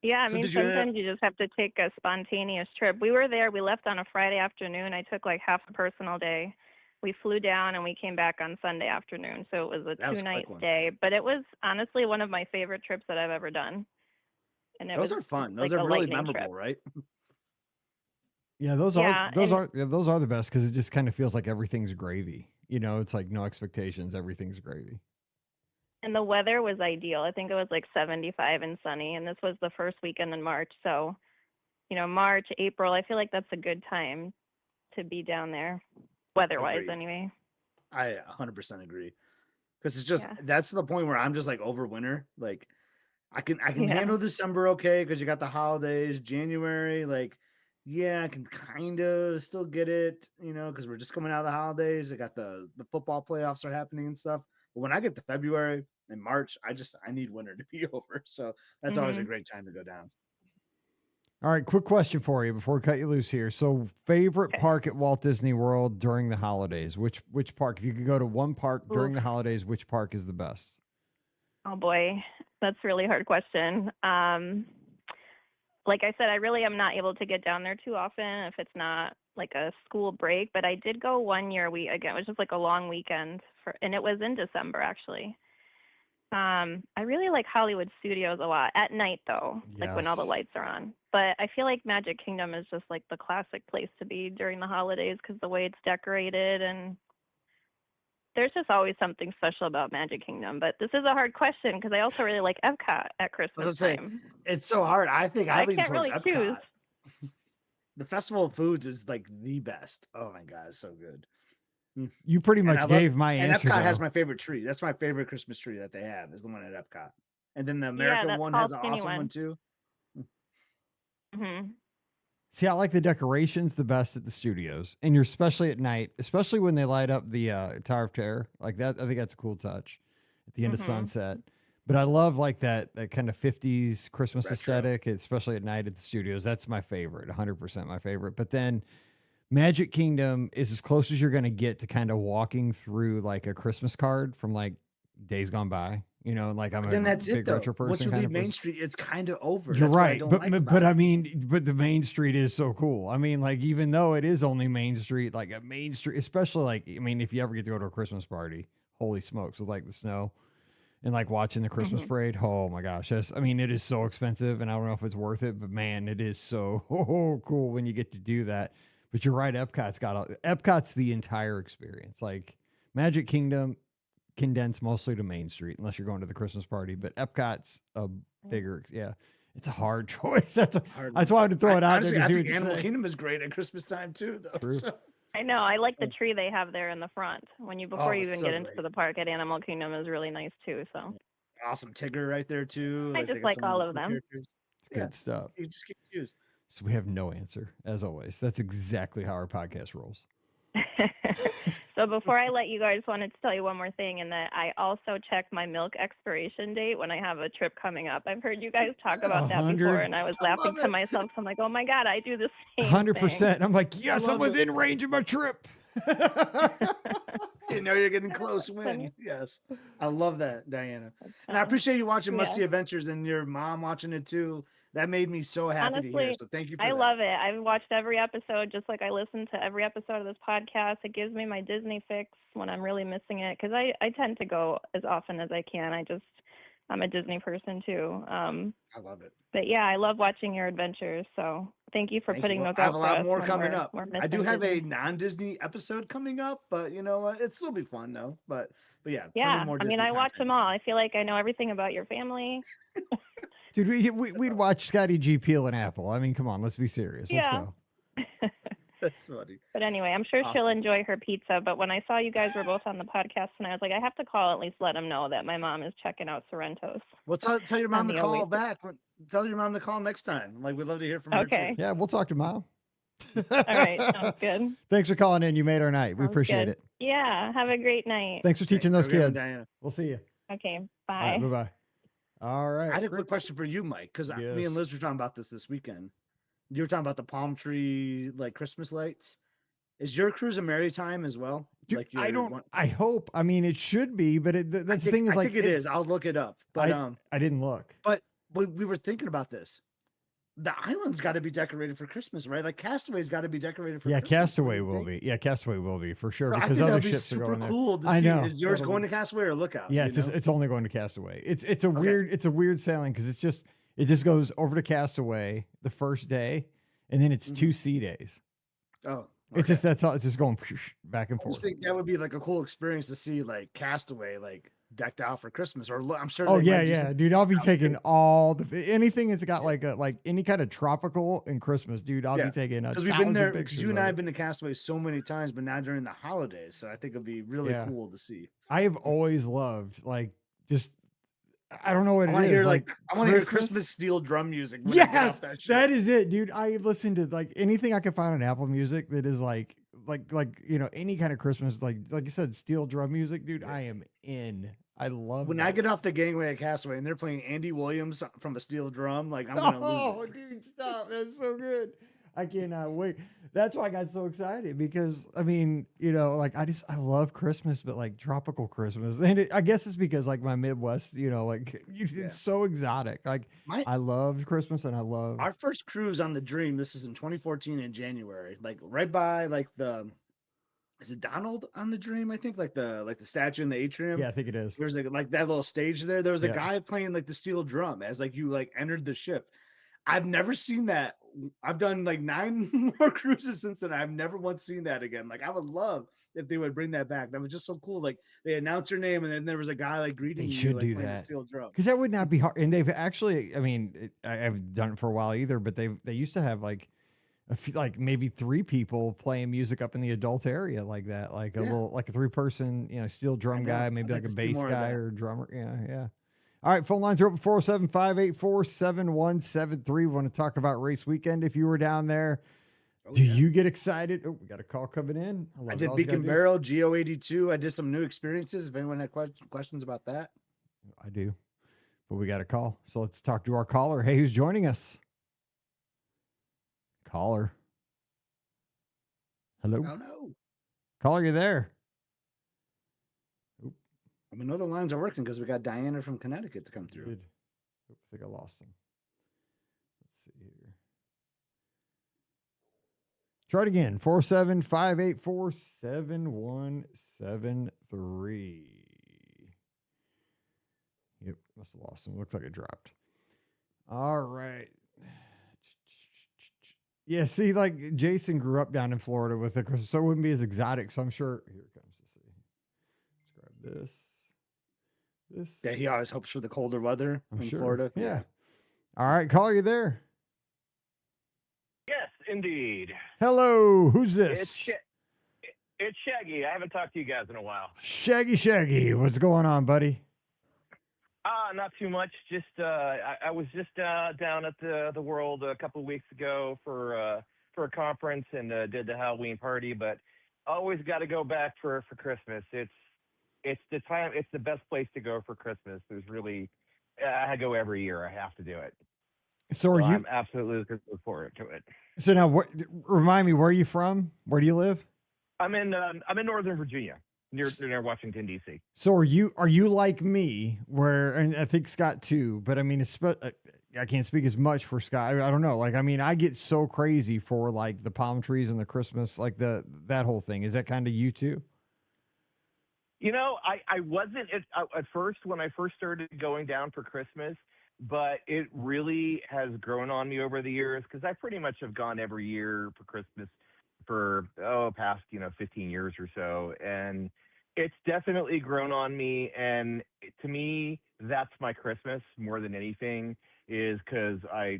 Yeah, I So mean, did you end up? sometimes you just have to take a spontaneous trip. We were there. We left on a Friday afternoon. I took like half a personal day. We flew down and we came back on Sunday afternoon. So it was a That was a 2-night quick one. stay, but it was honestly one of my favorite trips that I've ever done. And it Those was are fun. like Those are a really lightning memorable, trip. right? Yeah, Yeah, those are the best because it just kind of feels like everything's gravy. It's like no expectations, everything's gravy. and the weather was ideal. I think it was like 75 and sunny, and this was the first weekend in March. So, March, April, I feel like that's a good time to be down there, weather-wise Agreed. anyway. I 100% agree. Because it's just Yeah. that's to the point where I'm just like over winter. Like I can Yeah. handle December okay because you got the holidays. January, like yeah, I can kind of still get it, because we're just coming out of the holidays. I got the football playoffs are happening and stuff. But when I get to February and March, I need winter to be over. So that's always a Mhm. great time to go down. All right, quick question for you before we cut you loose here. So, favorite Okay. park at Walt Disney World during the holidays? Which park? If you could go to one park during Oof. the holidays, which park is the best? Oh boy, that's a really hard question. Like I said, I really am not able to get down there too often if it's not like a school break. But I did go one year. It was just like a long weekend and it was in December actually. I really like Hollywood Studios a lot at night though, like when all the Yes. lights are on. But I feel like Magic Kingdom is just like the classic place to be during the holidays because the way it's decorated and there's just always something special about Magic Kingdom. But this is a hard question because I also really like Epcot at I was Christmas gonna say time. it's so hard. I think I I lean can't towards really choose. Epcot. The Festival of Foods is like the best. Oh my god, it's so good. You pretty And I much love gave my and answer Epcot has though. my favorite tree. That's my favorite Christmas tree that they have is the one at Epcot. And then the Yeah, American that one tall, has an skinny awesome one one. too. Hmm. See, I like the decorations the best at the studios, and you're especially at night, especially when they light up the Tower of Terror like that. I think that's a cool touch at the end of Hmm. sunset. But I love like that kind of 50s Christmas Retro. aesthetic, especially at night at the studios. That's my favorite, 100% my favorite. But then Magic Kingdom is as close as you're going to get to kind of walking through like a Christmas card from like days gone by. Like I'm But a then that's it big retro though. Once person you kind leave of Main person. Street, it's kind of over. You're That's what I right, don't but like but about I it. mean, but the Main Street is so cool. I mean, like even though it is only Main Street, like a Main Street, especially like I mean, if you ever get to go to a Christmas party, holy smokes, with like the snow and like watching the Christmas Hmm. parade, oh my gosh, I mean, it is so expensive, and I don't know if it's worth it, but man, it is so cool when you get to do that. But you're right, Epcot's the entire experience. Like Magic Kingdom condensed mostly to Main Street, unless you're going to the Christmas party. But Epcot's a bigger, yeah. It's a hard choice. That's Hard. why I wanted to throw it out Honestly, there to I see think what you Animal say. Kingdom is great at Christmas time too, though. True. So, I know. I like the tree they have there in the front. Before you even so get into great. the park at Animal Kingdom is really nice too. So awesome Tigger right there too. I They just got like some all really of cool them. characters. It's good stuff. You just can't choose. So we have no answer, as always. That's exactly how our podcast rolls. So before I let you go, I just wanted to tell you one more thing, and that I also check my milk expiration date when I have a trip coming up. I've heard you guys talk about that 100. before, and I was laughing to myself. So I'm like, oh my God, I do the same 100%. thing. I'm like, yes, I'm love it. within range of my trip. You know you're getting close when. funny. Yes. I love that, Diana. That's And I fun. appreciate you watching Must Yeah. See Adventures and your mom watching it too. That made me so happy to hear. Honestly, So thank you for I that. love it. I've watched every episode, just like I listen to every episode of this podcast. It gives me my Disney fix when I'm really missing it, because I tend to go as often as I can. I'm a Disney person too. I love it. But yeah, I love watching your adventures. So thank you for Thank you. putting Well, those I have out a for lot us more when coming we're- up. we're I do missing have a Disney. non-Disney episode coming up, but you know what? It'll still be fun though. But yeah, plenty Yeah, more I mean, Disney I watch content. them all. I feel like I know everything about your family. Dude, we'd watch Scotty G peel an apple. I mean, come on, let's be serious. Let's Yeah. go. That's funny. But anyway, I'm sure she'll Awesome. enjoy her pizza. But when I saw you guys were both on the podcast, and I was like, I have to call, at least let them know that my mom is checking out Sorrento's. Well, tell your mom to the call Oasis. back. Tell your mom to call next time. Like we'd love to hear from her Okay. too. Yeah, we'll talk to Mom. All right, sounds good. Thanks for calling in. You made our night. We Sounds appreciate good. it. Yeah, have a great night. Thanks for teaching those Have a good one, kids. Diana. We'll see you. Okay, All bye. right, bye-bye. All right. I had a great. quick question for you, Mike, because me Yes. and Liz were talking about this weekend. You were talking about the palm tree like Christmas lights. Is your cruise a maritime as well? Dude, Like I your don't. one- I hope. I mean, it should be, but that's the thing is I like think it is. I'll look it up. But I didn't look. but we were thinking about this. The island's got to be decorated for Christmas, right? Like Castaway's got to be decorated for Yeah, Christmas. Castaway What do you will think? be. Yeah, Castaway will be for sure I because think other that'd be ships are super going there. cool to I see. know. Is yours That'll going be- to Castaway or Lookout? Yeah, you know? it's only going to Castaway. It's a weird sailing because it just goes over to Castaway the first day, and then it's 2 sea days. Oh, It's just that's all. It's just going back and I forth. just think that would be like a cool experience to see like Castaway like decked out for Christmas, or I'm sure. Oh they yeah, might do yeah, something dude. I'll be out taking there. all anything that's got like any kind of tropical and Christmas, dude. I'll Yeah, be taking because we've been there. Because pictures. you and of I it. have been to Castaway so many times, but now during the holidays, so I think it'd be really Yeah. cool to see. I have always loved like just I don't know what I it want is. to hear like I want to hear Christmas steel drum music. When they get Yes, off that shit. that is it, dude. I listen to like anything I can find on Apple Music that is like you know any kind of Christmas like you said steel drum music, dude. I am in. I love When that. I get off the gangway at Castaway and they're playing Andy Williams from a steel drum, like I'm gonna Oh, lose it. dude, stop! That's so good. I cannot wait. That's why I got so excited because I mean, you know, like I love Christmas, but like tropical Christmas, and I guess it's because like my Midwest, you know, like it's so exotic. Like I love Christmas, and I love Our first cruise on the Dream. This is in 2014 in January, like right by like is it Donald on the Dream? I think like the statue in the atrium. Yeah, I think it is. There's like that little stage there. There was a Yeah. guy playing like the steel drum as like you like entered the ship. I've never seen that. I've done like 9 more cruises since then. I've never once seen that again. Like I would love if they would bring that back. That was just so cool. Like they announce your name and then there was a guy like greeting They you, should like do playing the that. steel drum. Because that would not be hard. And they've actually, I mean, I haven't done it for a while either, but they used to have like like maybe 3 people playing music up in the adult area like that, like a little, like a 3-person, you know, steel drum guy, maybe like a bass guy or drummer. Yeah, yeah. All right, phone lines are open 407-584-7173. Want to talk about race weekend if you were down there. Do you get excited? Oh, we got a call coming in. I did Beacon Barrel, GEO-82. I did some new experiences. If anyone had questions about that. I do. But we got a call. So let's talk to our caller. Hey, who's joining us? Caller. Hello? Oh, no. Caller, you there? I mean, the lines are working because we got Diana from Connecticut to come through. Good. I think I lost him. Let's see here. Try it again. 475-847-7173. Yep, must have lost him. Looks like it dropped. All right. Yeah, see, like Jason grew up down in Florida with it, so it wouldn't be as exotic. So I'm sure. Here it comes. Let's see. Let's grab this. Yeah, he always hopes for the colder weather in Florida. Yeah. All right, caller, you there? Yes, indeed. Hello, who's this? It's Shaggy. I haven't talked to you guys in a while. Shaggy, what's going on, buddy? Not too much. Just I was just down at the World a couple of weeks ago for a conference and did the Halloween party. But always got to go back for Christmas. It's the time. It's the best place to go for Christmas. There's really I go every year. I have to do it. So are So you? I'm absolutely looking forward to it. So now, remind me, where are you from? Where do you live? I'm in Northern Virginia, near Washington D.C. So are you like me, where, and I think Scott too, but I mean, I can't speak as much for Scott. I don't know. Like, I mean, I get so crazy for like the palm trees and the Christmas, like that whole thing. Is that kind of you too? I wasn't at first when I first started going down for Christmas, but it really has grown on me over the years because I pretty much have gone every year for Christmas for past 15 years or so, and it's definitely grown on me. And to me, that's my Christmas more than anything, is because I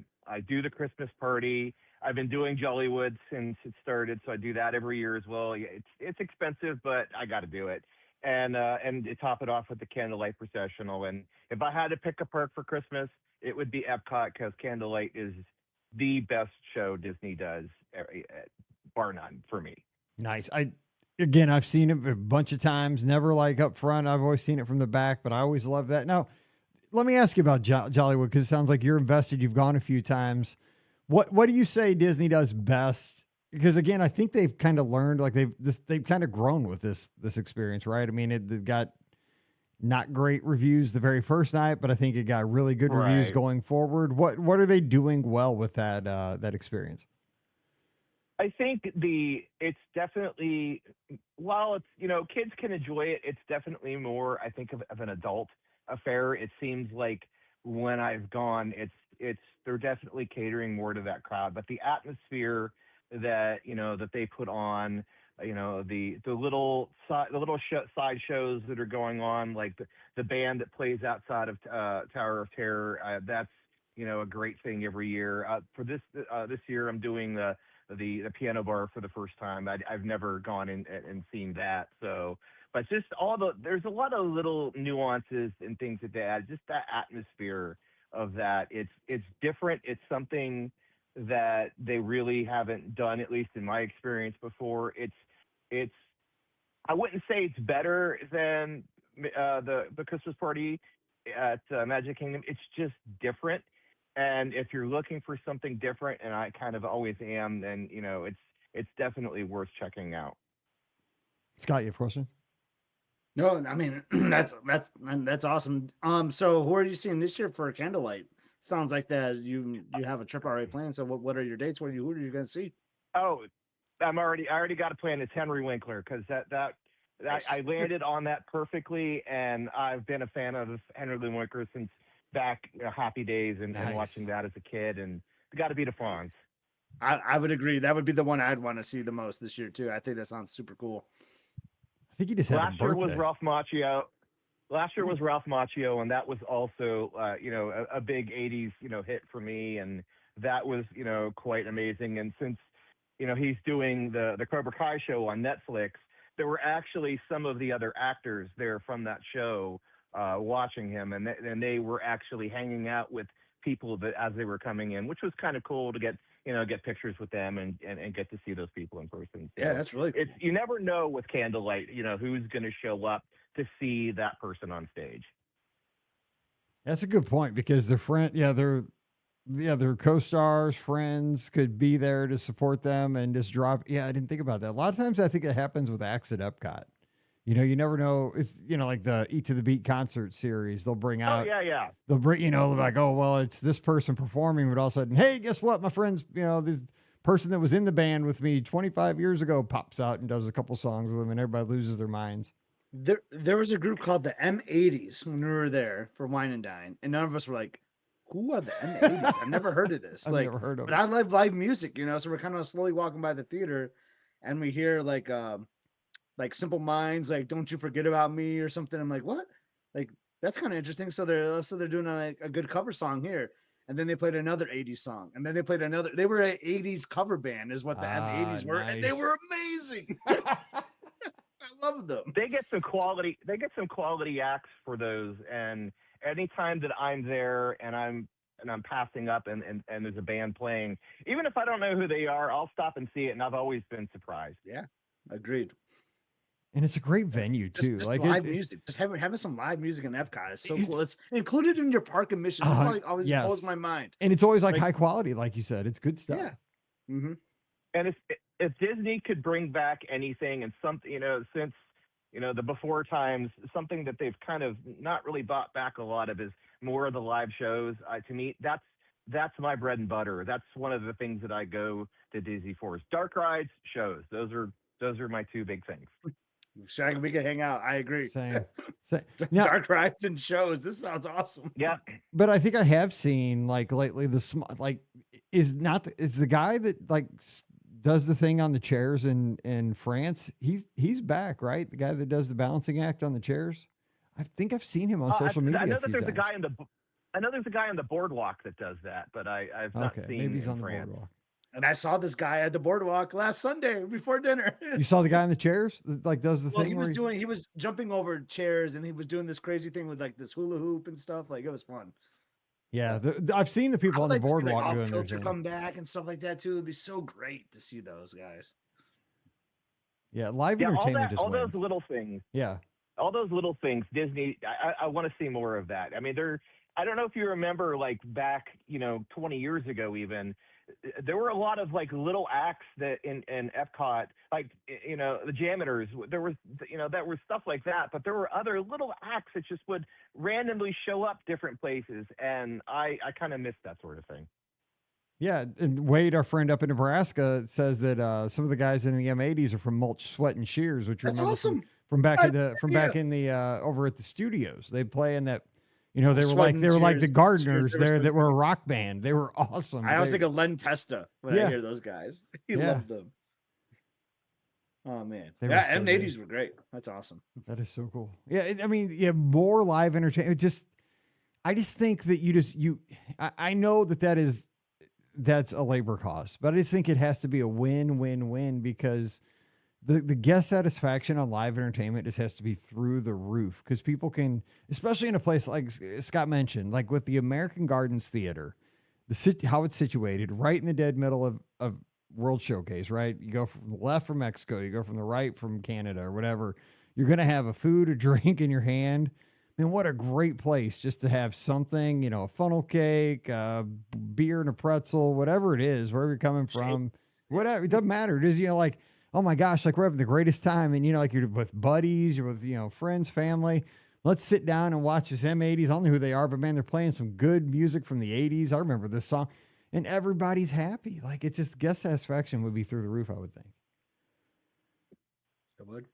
do the Christmas party. I've been doing Jollywood since it started, so I do that every year as well. Yeah, it's expensive, but I got to do it. And to top it off with the candlelight processional. And if I had to pick a park for Christmas, it would be Epcot because candlelight is the best show Disney does, bar none for me. Nice. I've seen it a bunch of times, never like up front. I've always seen it from the back, but I always love that. Now, let me ask you about Jollywood, because it sounds like you're invested. You've gone a few times. What do you say Disney does best? Because again, I think they've kind of learned, like they've kind of grown with this experience, right? I mean, it got not great reviews the very first night, but I think it got really good reviews Right. going forward. What are they doing well with that experience? I think it's definitely, while it's kids can enjoy it, it's definitely more, I think, of an adult affair. It seems like when I've gone, it's they're definitely catering more to that crowd, but the atmosphere that they put on, side shows that are going on, like the band that plays outside of Tower of Terror. That's a great thing every year. For this year, I'm doing the piano bar for the first time. I've never gone in and seen that. So, but just there's a lot of little nuances and things that they add. Just that atmosphere of that. It's different. It's something that they really haven't done, at least in my experience before. It's I wouldn't say it's better than the Christmas party at Magic Kingdom. It's just different. And if you're looking for something different, and I kind of always am, then it's definitely worth checking out. Scott, you have a question? No, I mean that's awesome. So who are you seeing this year for candlelight? Sounds like that you have a trip already planned. So what are your dates? Who are you going to see? Oh, I already got a plan. It's Henry Winkler, because Nice. I landed on that perfectly, and I've been a fan of Henry Winkler since back Happy Days and Nice. watching that as a kid, and got to be the Fonz. I would agree. That would be the one I'd want to see the most this year too. I think that sounds super cool. I think he just had Last a year birthday. was Ralph Macchio. Last year was Ralph Macchio, and that was also a big '80s hit for me, and that was quite amazing. And since he's doing the Cobra Kai show on Netflix, there were actually some of the other actors there from that show watching him, and they were actually hanging out with people that as they were coming in, which was kind of cool to get pictures with them and get to see those people in person. So Yeah, that's really cool. you never know with candlelight, who's going to show up to see that person on stage. That's a good point, because their their co-stars, friends could be there to support them and just drop. Yeah, I didn't think about that. A lot of times I think it happens with acts at Epcot. You never know. It's, like the Eat to the Beat concert series. They'll bring out, Yeah. they'll bring, like, oh, well, it's this person performing, but all of a sudden, hey, guess what? My friend's, this person that was in the band with me 25 years ago pops out and does a couple songs with them, and everybody loses their minds. There was a group called the M80s when we were there for Wine and Dine, and none of us were like, "Who are the M80s? I've never heard of this." I've never heard of but it. I love live music, so we're kind of slowly walking by the theater, and we hear like Simple Minds, like "Don't You Forget About Me" or something. I'm like, what? Like that's kind of interesting. So they're doing a good cover song here, and then they played another '80s song, and then they played another. They were an '80s cover band, is what the M80s were, and they Nice. were amazing. I love them. They get some quality acts for those, and anytime that I'm there and I'm passing up and there's a band playing, even if I don't know who they are, I'll stop and see it, and I've always been surprised. Yeah, agreed. And it's a great venue too. Just Like live music. Just having some live music in Epcot is so cool. It's included in your park admission. That's like always blows my mind. And it's always like high quality, like you said. It's good stuff. Yeah. Mm-hmm. And if Disney could bring back anything, and something, since the before times, something that they've kind of not really brought back a lot of is more of the live shows. To me, that's my bread and butter. That's one of the things that I go to Disney for. Is dark rides, shows. Those are my two big things. Shaq, we can hang out. I agree. Same. Now, dark rides and shows. This sounds awesome. Yeah. But I think I have seen like lately is the guy that like does the thing on the chairs in France. He's back, right? The guy that does the balancing act on the chairs. I think I've seen him on social media. I know that there's times. I know there's a guy on the boardwalk that does that, but I've not seen. Maybe he's in on France. the boardwalk. And I saw this guy at the boardwalk last Sunday before dinner. You saw the guy in the chairs that like does the thing. He was jumping over chairs and he was doing this crazy thing with like this hula hoop and stuff. Like it was fun. Yeah, I've seen the people on the boardwalk doing their thing. Come back and stuff like that too. It'd be so great to see those guys. Yeah, live entertainment all those little things. Yeah, all those little things. Disney. I want to see more of that. I mean, I don't know if you remember, like back 20 years ago, even. There were a lot of like little acts that in Epcot, like the Janitors. There was that were stuff like that, but there were other little acts that just would randomly show up different places, and I kind of miss that sort of thing. Yeah, and Wade, our friend up in Nebraska, says that some of the guys in the M80s are from Mulch, Sweat, and Shears, which that's awesome. From back in the over at the studios. They play in that. They were like the Gardeners there that were a rock band. They were awesome. I always think of Len Testa when I hear those guys. He loved them. Oh man, M80s were great. That's awesome. That is so cool. Yeah, I mean, more live entertainment. I just think that I know that's a labor cost, but I just think it has to be a win-win-win because the guest satisfaction on live entertainment just has to be through the roof because people can, especially in a place like Scott mentioned, like with the American Gardens Theater, how it's situated right in the dead middle of World Showcase, right? You go from the left from Mexico, you go from the right from Canada or whatever. You're going to have a food or drink in your hand. I mean, what a great place just to have something, a funnel cake, beer and a pretzel, whatever it is, wherever you're coming from, whatever. It doesn't matter. It is, like, oh my gosh, like we're having the greatest time. And, like you're with buddies, you're with, friends, family. Let's sit down and watch this M80s. I don't know who they are, but man, they're playing some good music from the 80s. I remember this song and everybody's happy. Like it's just guest satisfaction would be through the roof, I would think. It would.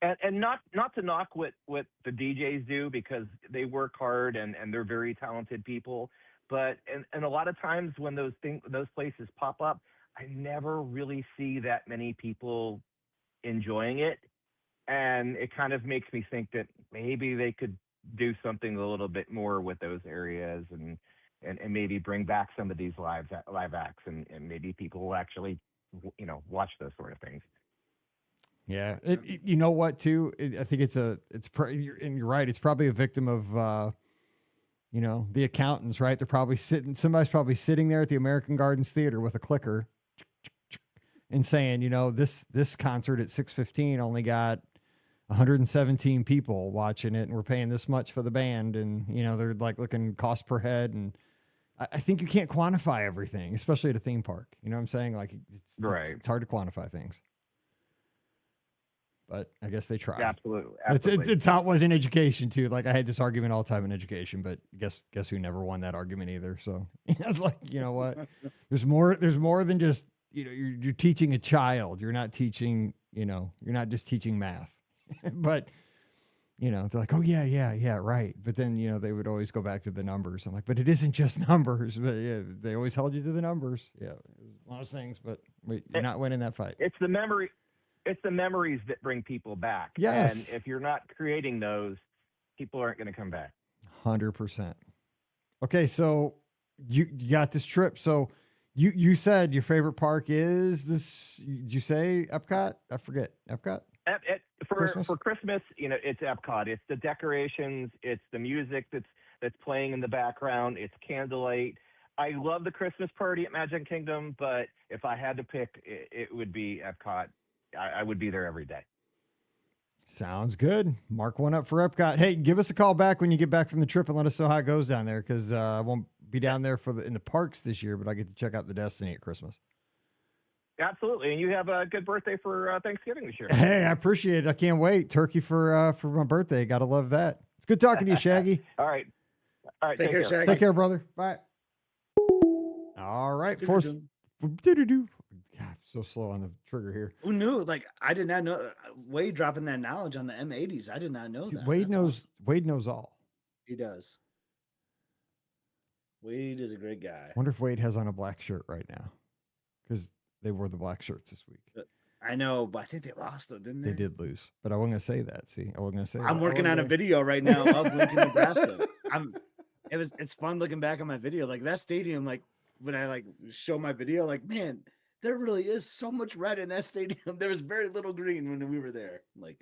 And not to knock what the DJs do because they work hard and they're very talented people. But and a lot of times when those places pop up, I never really see that many people enjoying it. And it kind of makes me think that maybe they could do something a little bit more with those areas and maybe bring back some of these live acts and maybe people will actually, watch those sort of things. Yeah. You know what too? I think and you're right. It's probably a victim of, the accountants, right? Somebody's probably sitting there at the American Gardens Theater with a clicker and saying, this concert at 6:15 only got 117 people watching it and we're paying this much for the band. And, they're like looking cost per head. And I think you can't quantify everything, especially at a theme park. You know what I'm saying? Like it's hard to quantify things. But I guess they try. Absolutely. It's how it was in education too. Like I had this argument all the time in education, but guess who never won that argument either. So it's like, you know what? There's more than just, you're teaching a child. You're not teaching, you're not just teaching math. But, they're like, oh yeah, right. But then, they would always go back to the numbers. I'm like, but it isn't just numbers. But yeah, they always held you to the numbers. Yeah, it was one of those things. But you're not winning that fight. It's the memory. It's the memories that bring people back. Yes. And if you're not creating those, people aren't going to come back. 100%. Okay, so you got this trip. So you said your favorite park is this. Did you say Epcot? I forget. Epcot? For Christmas, it's Epcot. It's the decorations. It's the music that's playing in the background. It's candlelight. I love the Christmas party at Magic Kingdom, but if I had to pick, it would be Epcot. I would be there every day. Sounds good. Mark one up for Epcot. Hey, give us a call back when you get back from the trip and let us know how it goes down there, because I won't be down there in the parks this year, but I get to check out the Destiny at Christmas. Absolutely, and you have a good birthday for Thanksgiving this year. Hey, I appreciate it. I can't wait. Turkey for my birthday. Gotta love that. It's good talking to you, Shaggy. All right. Take care, Shaggy. Take care, brother. Bye. All right. Force. God, so slow on the trigger here. Who knew? Like, I did not know. Wade dropping that knowledge on the M80s. I did not know Dude, that. Wade That's knows. awesome. Wade knows all. He does. Wade is a great guy. Wonder if Wade has on a black shirt right now, because they wore the black shirts this week. I know, but I think they lost though, didn't they? They did lose, but I wasn't gonna say that. See, I wasn't gonna say. I'm that. working on a video right now of Lincoln, Nebraska. It's fun looking back on my video. Like that stadium, like when I like show my video, like, man, there really is so much red in that stadium. There was very little green when we were there. Like,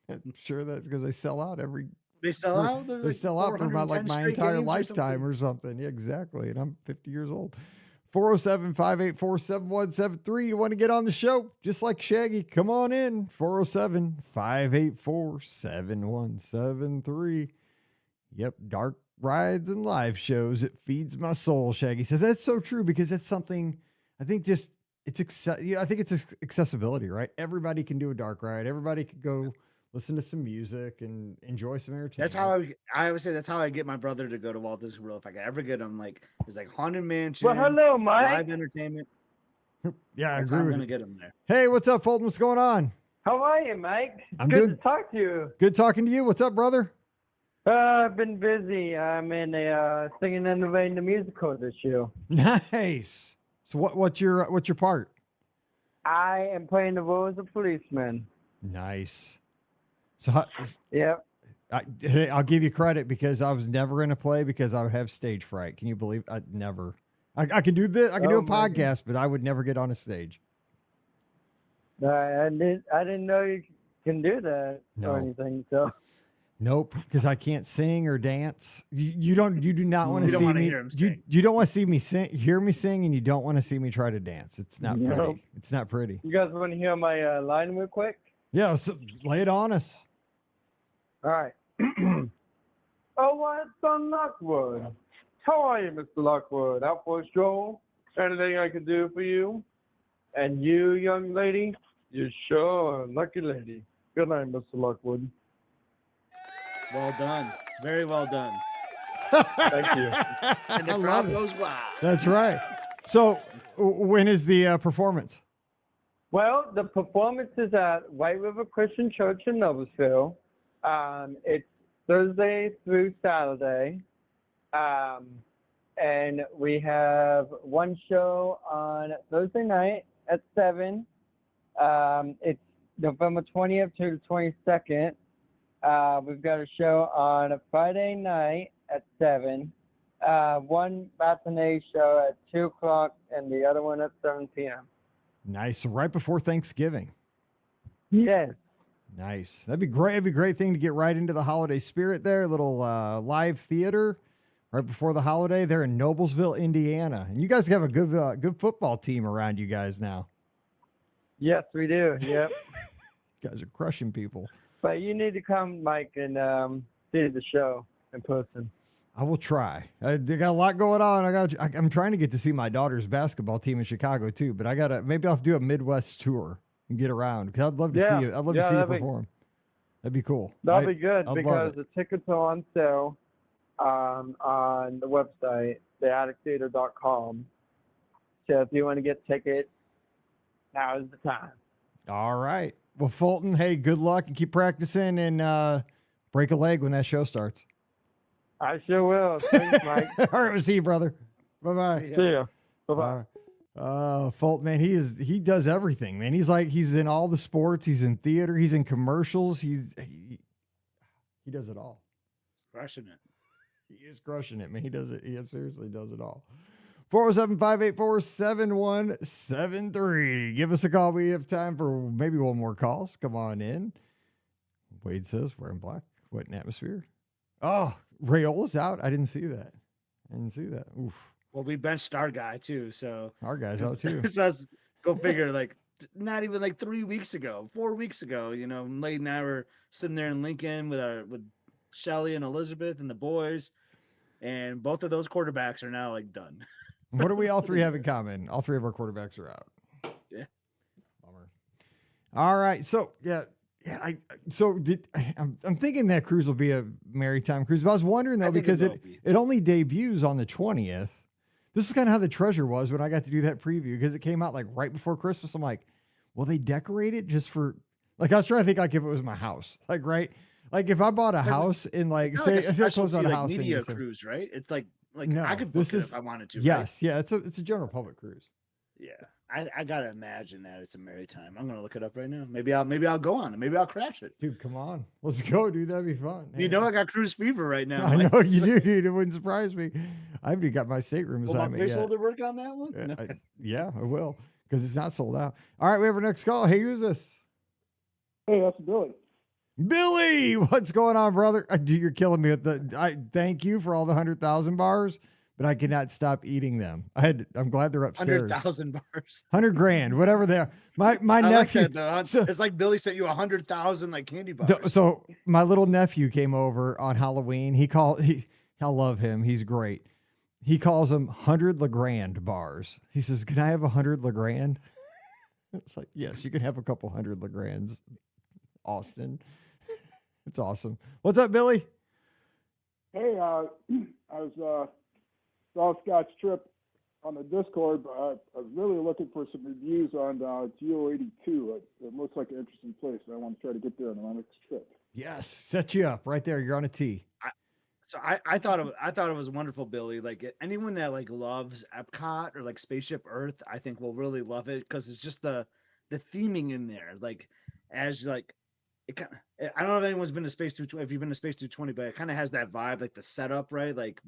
I'm sure that's because they sell out every. they sell out. They Like sell out for about like 410 my straight entire games lifetime or something. Yeah, exactly. And I'm 50 years old. 407-584-7173. You want to get on the show just like Shaggy? Come on in. 407-584-7173. Yep, dark rides and live shows. It feeds my soul, Shaggy says. That's so true, because that's something I think I think it's accessibility, right? Everybody can do a dark ride. Everybody can go listen to some music and enjoy some entertainment. That's how I always say that's how I get my brother to go to Walt Disney World. If I can ever get him, like, it's like Haunted Mansion. Well, hello, Mike. Live entertainment. Yeah, I That's agree how I'm with gonna you. get him there. Hey, what's up, Fulton? What's going on? How are you, Mike? I'm Good good. to talk to you. Good talking to you. What's up, brother? I've been busy. I'm in a singing and innovating the musical this year. Nice. So what's your part? I am playing the role as a policeman. Nice. So Yep. hey, I'll give you credit, because I was never going to play because I would have stage fright. Can you believe? I never. I can do this. I can do a my podcast, but I would never get on a stage. I didn't know you can do that No. or anything. So Nope, because I can't sing or dance. You do not want to You don't see wanna me. hear him You sing. you don't want to see me hear me sing, and you don't want to see me try to dance. It's not Nope. pretty. It's not pretty. you guys want to hear my line real quick? Yeah, so lay it on us. All right. Oh, it's on Lockwood. How are you, Mr. Lockwood? Out for a stroll? Anything I can do for you? And you, young lady? You're sure lucky lady. Good night, Mr. Lockwood. Well done. Very well done. Thank you. And the I crowd love it. goes wild. That's right. So when is the performance? Well, the performance is at White River Christian Church in Noblesville. It's Thursday through Saturday. And we have one show on Thursday night at 7. It's November 20th to the 22nd. We've got a show on a Friday night at 7. One matinee show at 2 o'clock and the other one at 7 p.m. Nice. So right before Thanksgiving. Yes. Nice. That'd be great. It'd be a great thing to get right into the holiday spirit there. A little live theater right before the holiday there in Noblesville, Indiana. And you guys have a good football team around you guys now. Yes, we do. Yep. You guys are crushing people. But you need to come, Mike, and see the show in person. I will try. They got a lot going on. I'm trying to get to see my daughter's basketball team in Chicago too, but maybe I'll do a Midwest tour and get around, because I'd love to see you. I'd love to see you perform. That'd be cool. That'd be good, I'd because love it. the tickets are on sale on the website, theaddicttheater.com. So if you want to get tickets, now is the time. All right. Well, Fulton, hey, good luck and keep practicing, and break a leg when that show starts. I sure will. Thanks, Mike. All right, we'll see you, brother. Bye-bye. See ya. Bye-bye. Fulton, man, he does everything, man. He's in all the sports. He's in theater. He's in commercials. He does it all. Crushing it. He is crushing it, man. He does it. He seriously does it all. 407-584-7173. Give us a call. We have time for maybe one more call. Come on in. Wade says, wearing black. What an atmosphere. Oh, Rayola's out. I didn't see that. Oof. Well, we benched our guy too, so Our guy's out too. so let's go figure. Like, not even like 3 weeks ago, 4 weeks ago, Lade and I were sitting there in Lincoln with Shelly and Elizabeth and the boys, and both of those quarterbacks are now like done. What do we all three have in common? All three of our quarterbacks are out. Yeah. Bummer. All right. So I'm thinking that cruise will be a maritime cruise. But I was wondering though, because it only debuts on the 20th. This is kind of how the Treasure was when I got to do that preview, because it came out like right before Christmas. I'm like, will they decorate it just for, like, I was trying to think like if it was my house, like, right? Like if I bought a house in like, say I closed on a house media in cruise, right? It's like no, I could book it if I wanted to. Yes. Right? Yeah. It's a general public cruise. Yeah. I gotta imagine that it's a maritime. I'm gonna look it up right now. Maybe I'll go on it. Maybe I'll crash it. Dude, come on. Let's go, dude. That'd be fun. You know I got cruise fever right now. I know you do, dude. It wouldn't surprise me. I haven't even got my stateroom Will my assignment yet. placeholder work on that one? No. Yeah, I will, because it's not sold out. All right, we have our next call. Hey, who's this? Hey, that's Billy. Billy, what's going on, brother? Dude, you're killing me with the. I thank you for all the 100,000 bars, but I cannot stop eating them. I'm glad they're upstairs. 100,000 bars. 100 grand, whatever they are. My I nephew. like that, though. It's like Billy sent you 100,000 like candy bars. So my little nephew came over on Halloween. I love him. He's great. He calls them 100 Legrand bars. He says, "Can I have 100 Legrand?" It's like, yes, you can have a couple 100 Legrands, Austin. It's awesome. What's up, Billy? Hey, I was saw Scott's trip on the Discord, but I was really looking for some reviews on GEO-82. It looks like an interesting place, and I want to try to get there on my next trip. Yes, set you up right there. You're on a tee. So I thought it was wonderful, Billy. Like anyone that like loves Epcot or like Spaceship Earth, I think will really love it, because it's just the theming in there. Like as like it kind of, I don't know if anyone's been to Space 220, if you've been to Space 220, but it kind of has that vibe, like the setup, right? Like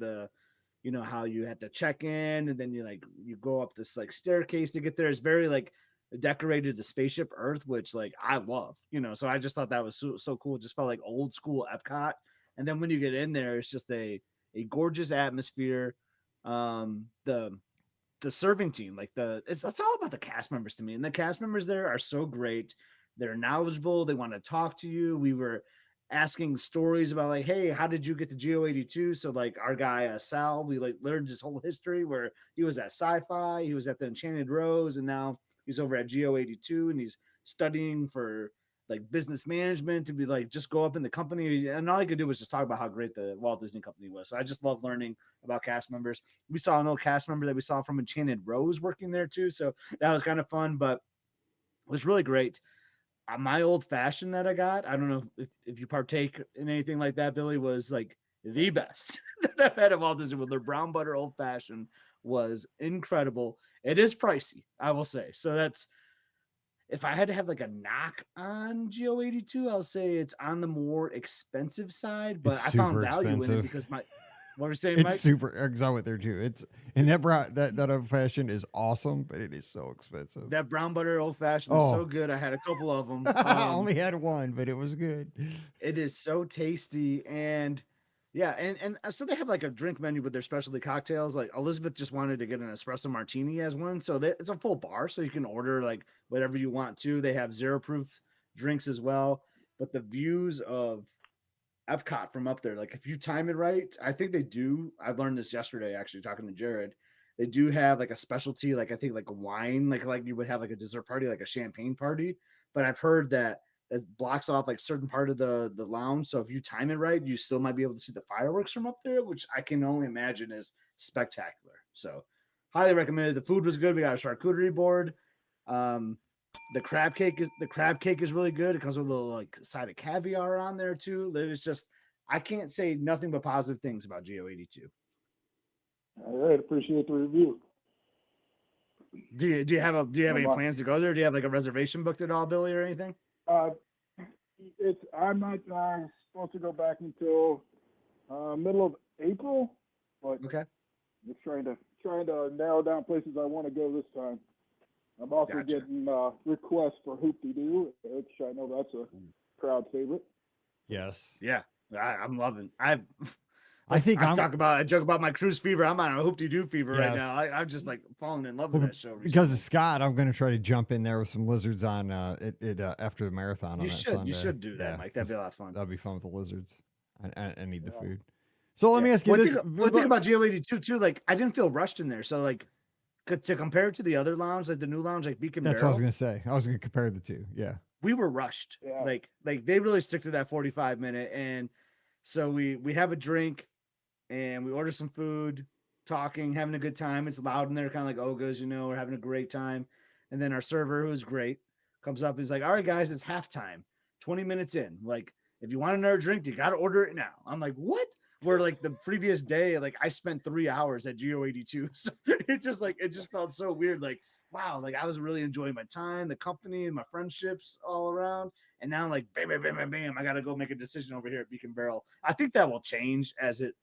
how you have to check in and then you go up this like staircase to get there. It's very like decorated to Spaceship Earth, which like I love, so I just thought that was so cool. It just felt like old school Epcot. And then when you get in there, it's just a gorgeous atmosphere. The serving team, like it's all about the cast members to me. And the cast members there are so great. They're knowledgeable. They want to talk to you. We were asking stories about like, hey, how did you get to GEO-82? So like our guy Sal, we like learned his whole history, where he was at Sci-Fi, he was at the Enchanted Rose, and now he's over at GEO-82, and he's studying for like business management to be like just go up in the company. And all he could do was just talk about how great the Walt Disney Company was. So I just love learning about cast members. We saw an old cast member that we saw from Enchanted Rose working there too, so that was kind of fun, but it was really great. My old fashioned that I got, I don't know if you partake in anything like that, Billy, was like the best that I've had of Walt Disney World. Their brown butter old fashioned was incredible. It is pricey, I will say. So that's, if I had to have like a knock on GEO-82, I'll say it's on the more expensive side, but I found value in it because what are you saying, Mike? It's super. Because I went there too. It's and that old fashioned is awesome, but it is so expensive. That brown butter old fashioned is so good. I had a couple of them. I only had one, but it was good. It is so tasty, and yeah, and so they have like a drink menu with their specialty cocktails. Like Elizabeth just wanted to get an espresso martini as one, so it's a full bar, so you can order like whatever you want to. They have 0% drinks as well, but the views of Epcot from up there, like if you time it right, I think they do. I learned this yesterday actually talking to Jared. They do have like a specialty, like I think like a wine, like you would have like a dessert party, like a champagne party. But I've heard that it blocks off like certain part of the lounge. So if you time it right, you still might be able to see the fireworks from up there, which I can only imagine is spectacular. So highly recommended. The food was good. We got a charcuterie board. The crab cake is really good. It comes with a little like side of caviar on there too. It's just, I can't say nothing but positive things about GEO-82. All right, appreciate the review. Do you have any plans to go there? Do you have like a reservation booked at all, Billy, or anything? I'm not supposed to go back until middle of April, but okay, just trying to narrow down places I want to go this time. I'm also getting requests for Hoop-de-Doo, which I know that's a crowd favorite. Yes. Yeah, I'm loving. I think I joke about my cruise fever. I'm on a hoop-de-doo fever right Yes. now. I'm just like falling in love with that show. Recently. Because of Scott, I'm going to try to jump in there with some lizards on after the marathon on that Sunday. You should do that, Mike. That'd be a lot of fun. That'd be fun with the lizards. I need the food. So let me ask you one this. Thing about GEO-82 too, like I didn't feel rushed in there. So like to compare it to the other lounge, like the new lounge, like Beacon That's Barrel, what I was going to say. I was going to compare the two. Yeah. We were rushed. Yeah. Like they really stick to that 45-minute. And so we have a drink and we order some food, talking, having a good time. It's loud in there, kind of like Oga's, we're having a great time. And then our server, who's great, comes up and is like, all right, guys, it's halftime, 20 minutes in. Like, if you want another drink, you got to order it now. I'm like, what? Where like the previous day, like I spent 3 hours at GEO-82. So it just felt so weird. Like, wow, like I was really enjoying my time, the company and my friendships all around. And now I'm like, bam, bam, bam, bam, bam. I got to go make a decision over here at Beacon Barrel. I think that will change as it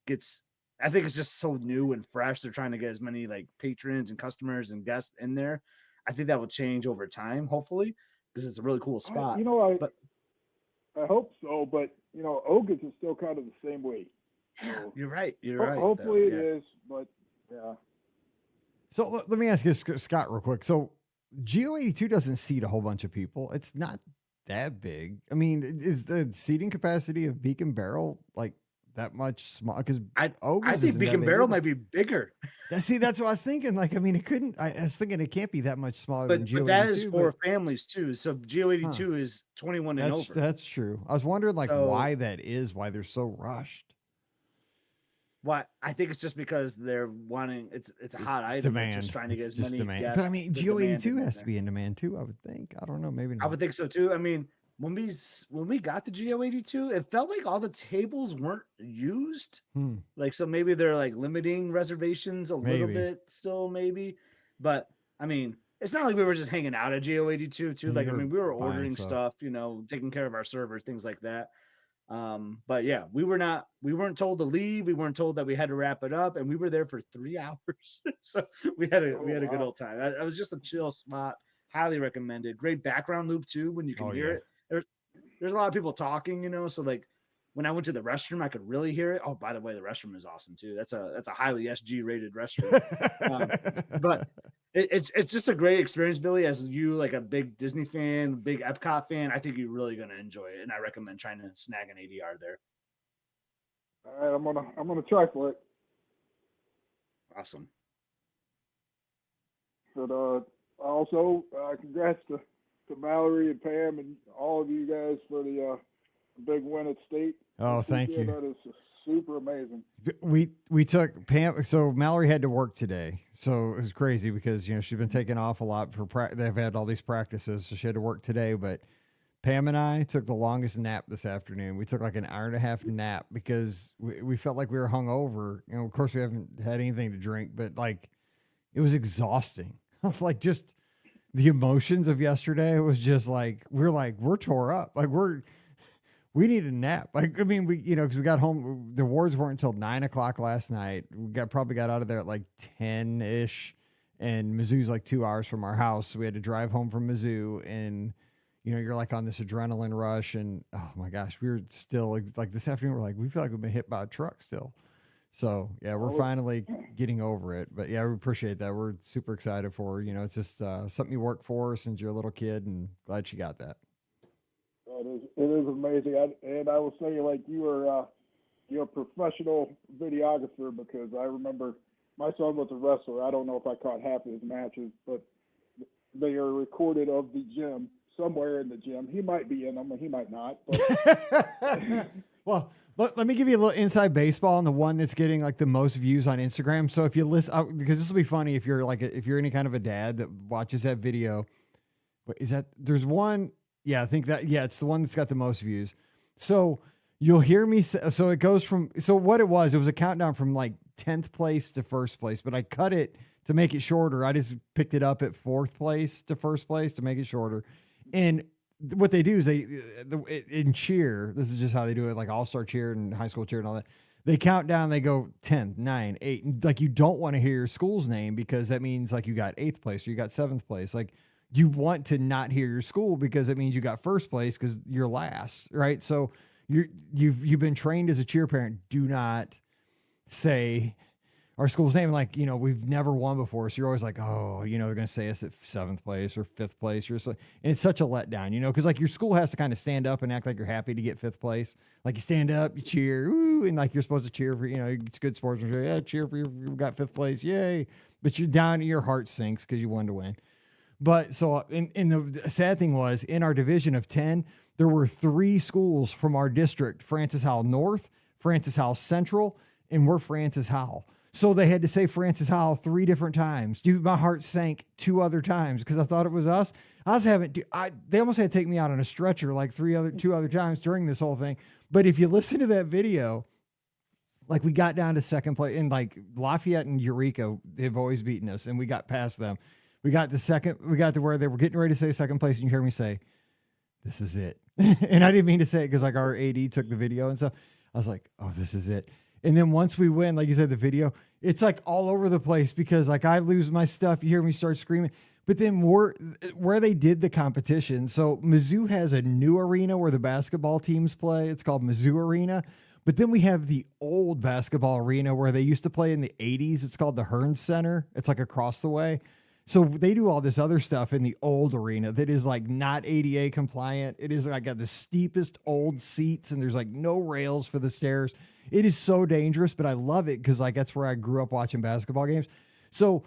gets. I think it's just so new and fresh. They're trying to get as many like patrons and customers and guests in there. I think that will change over time, hopefully, because it's a really cool spot. I hope so, but Oga's is still kind of the same way. So, you're right. You're right. Hopefully it is, but yeah. So let me ask you, Scott, real quick. So GEO-82 doesn't seat a whole bunch of people. It's not that big. I mean, is the seating capacity of Beacon Barrel like that much small? Because I think Beacon Barrel might be bigger. That's what I was thinking. Like, I mean, it couldn't. I was thinking it can't be that much smaller than GEO-82. But that is for families too. So GEO-82 is 21 and over. That's true. I was wondering why that is. Why they're so rushed. What I think it's just because they're wanting it's a hot item. Demand. Just trying to get as many demand. guests. But I mean, GEO-82 has to be in demand too. I would think. I don't know. Maybe not. I would think so too. I mean, when we got the GEO-82, it felt like all the tables weren't used. Like, so maybe they're like limiting reservations a little bit still, maybe. But I mean, it's not like we were just hanging out at GEO-82 too. Like, I mean, we were ordering stuff, taking care of our servers, things like that. But yeah, we weren't told to leave. We weren't told that we had to wrap it up, and we were there for 3 hours. So we had a good old time. It was just a chill spot. Highly recommended. Great background loop too when you can hear it. There's a lot of people talking, so like when I went to the restroom, I could really hear it. Oh, by the way, the restroom is awesome too. That's a highly SG rated restroom. But it's just a great experience, Billy. As you like a big Disney fan, big Epcot fan, I think you're really gonna enjoy it, and I recommend trying to snag an ADR there. All right, I'm gonna try for it. Awesome. But also congrats to Mallory and Pam and all of you guys for the big win at state. Oh, thank you. That is super amazing. We took Pam. So Mallory had to work today, so it was crazy because she's been taking off a lot for they've had all these practices, so she had to work today. But Pam and I took the longest nap this afternoon. We took like an hour and a half nap because we felt like we were hungover. Of course, we haven't had anything to drink, but like it was exhausting. Like just the emotions of yesterday was just like we're tore up. Like we need a nap. Like, I mean, because we got home, the awards weren't until 9:00 last night. We probably got out of there at like 10-ish, and Mizzou's like 2 hours from our house. So we had to drive home from Mizzou, and you're like on this adrenaline rush, and oh my gosh, we were still like this afternoon. We're like, we feel like we've been hit by a truck still. So yeah, we're finally getting over it. But yeah, we appreciate that. We're super excited for her. It's just something you work for since you're a little kid, and glad she got that. It is amazing. I will say, like, you're a professional videographer, because I remember my son was a wrestler. I don't know if I caught half of his matches, but they are recorded of the gym, somewhere in the gym. He might be in them, and he might not. But. Well, let me give you a little inside baseball on the one that's getting like the most views on Instagram. So if you listen, because this will be funny if you're any kind of a dad that watches that video. But there's one? Yeah, I think it's the one that's got the most views. So you'll hear me say, so it goes from, so what it was a countdown from like 10th place to first place, but I cut it to make it shorter. I just picked it up at 4th place to first place to make it shorter. And what they do is in cheer, this is just how they do it, like all-star cheer and high school cheer and all that. They count down, they go 10, 9, 8. Like, you don't want to hear your school's name because that means like you got 8th place or you got 7th place. Like, you want to not hear your school because it means you got first place because you're last, right? So you've been trained as a cheer parent. Do not say our school's name. Like, we've never won before. So you're always like, oh, they're going to say us at 7th place or 5th place. And it's such a letdown, because like your school has to kind of stand up and act like you're happy to get 5th place. Like you stand up, you cheer, ooh, and like you're supposed to cheer for, it's good sportsmanship. Yeah, cheer for you got 5th place. Yay. But you're down, your heart sinks because you won to win. But so, and the sad thing was in our division of 10, there were 3 schools from our district, Francis Howell North, Francis Howell Central, and we're Francis Howell. So they had to say Francis Howell 3 different times. Dude, my heart sank 2 other times because I thought it was us. They almost had to take me out on a stretcher like 2 other times during this whole thing. But if you listen to that video, like we got down to 2nd place, and like Lafayette and Eureka, they've always beaten us, and we got past them. We got to where they were getting ready to say 2nd place, and you hear me say, this is it. And I didn't mean to say it because like our AD took the video and stuff. I was like, oh, this is it. And then once we win, like you said, the video, it's like all over the place because like I lose my stuff. You hear me start screaming. But then where they did the competition. So Mizzou has a new arena where the basketball teams play. It's called Mizzou Arena. But then we have the old basketball arena where they used to play in the 80s. It's called the Hearns Center. It's like across the way. So they do all this other stuff in the old arena that is like not ADA compliant. It is like got the steepest old seats and there's like no rails for the stairs. It is so dangerous, but I love it because like that's where I grew up watching basketball games. So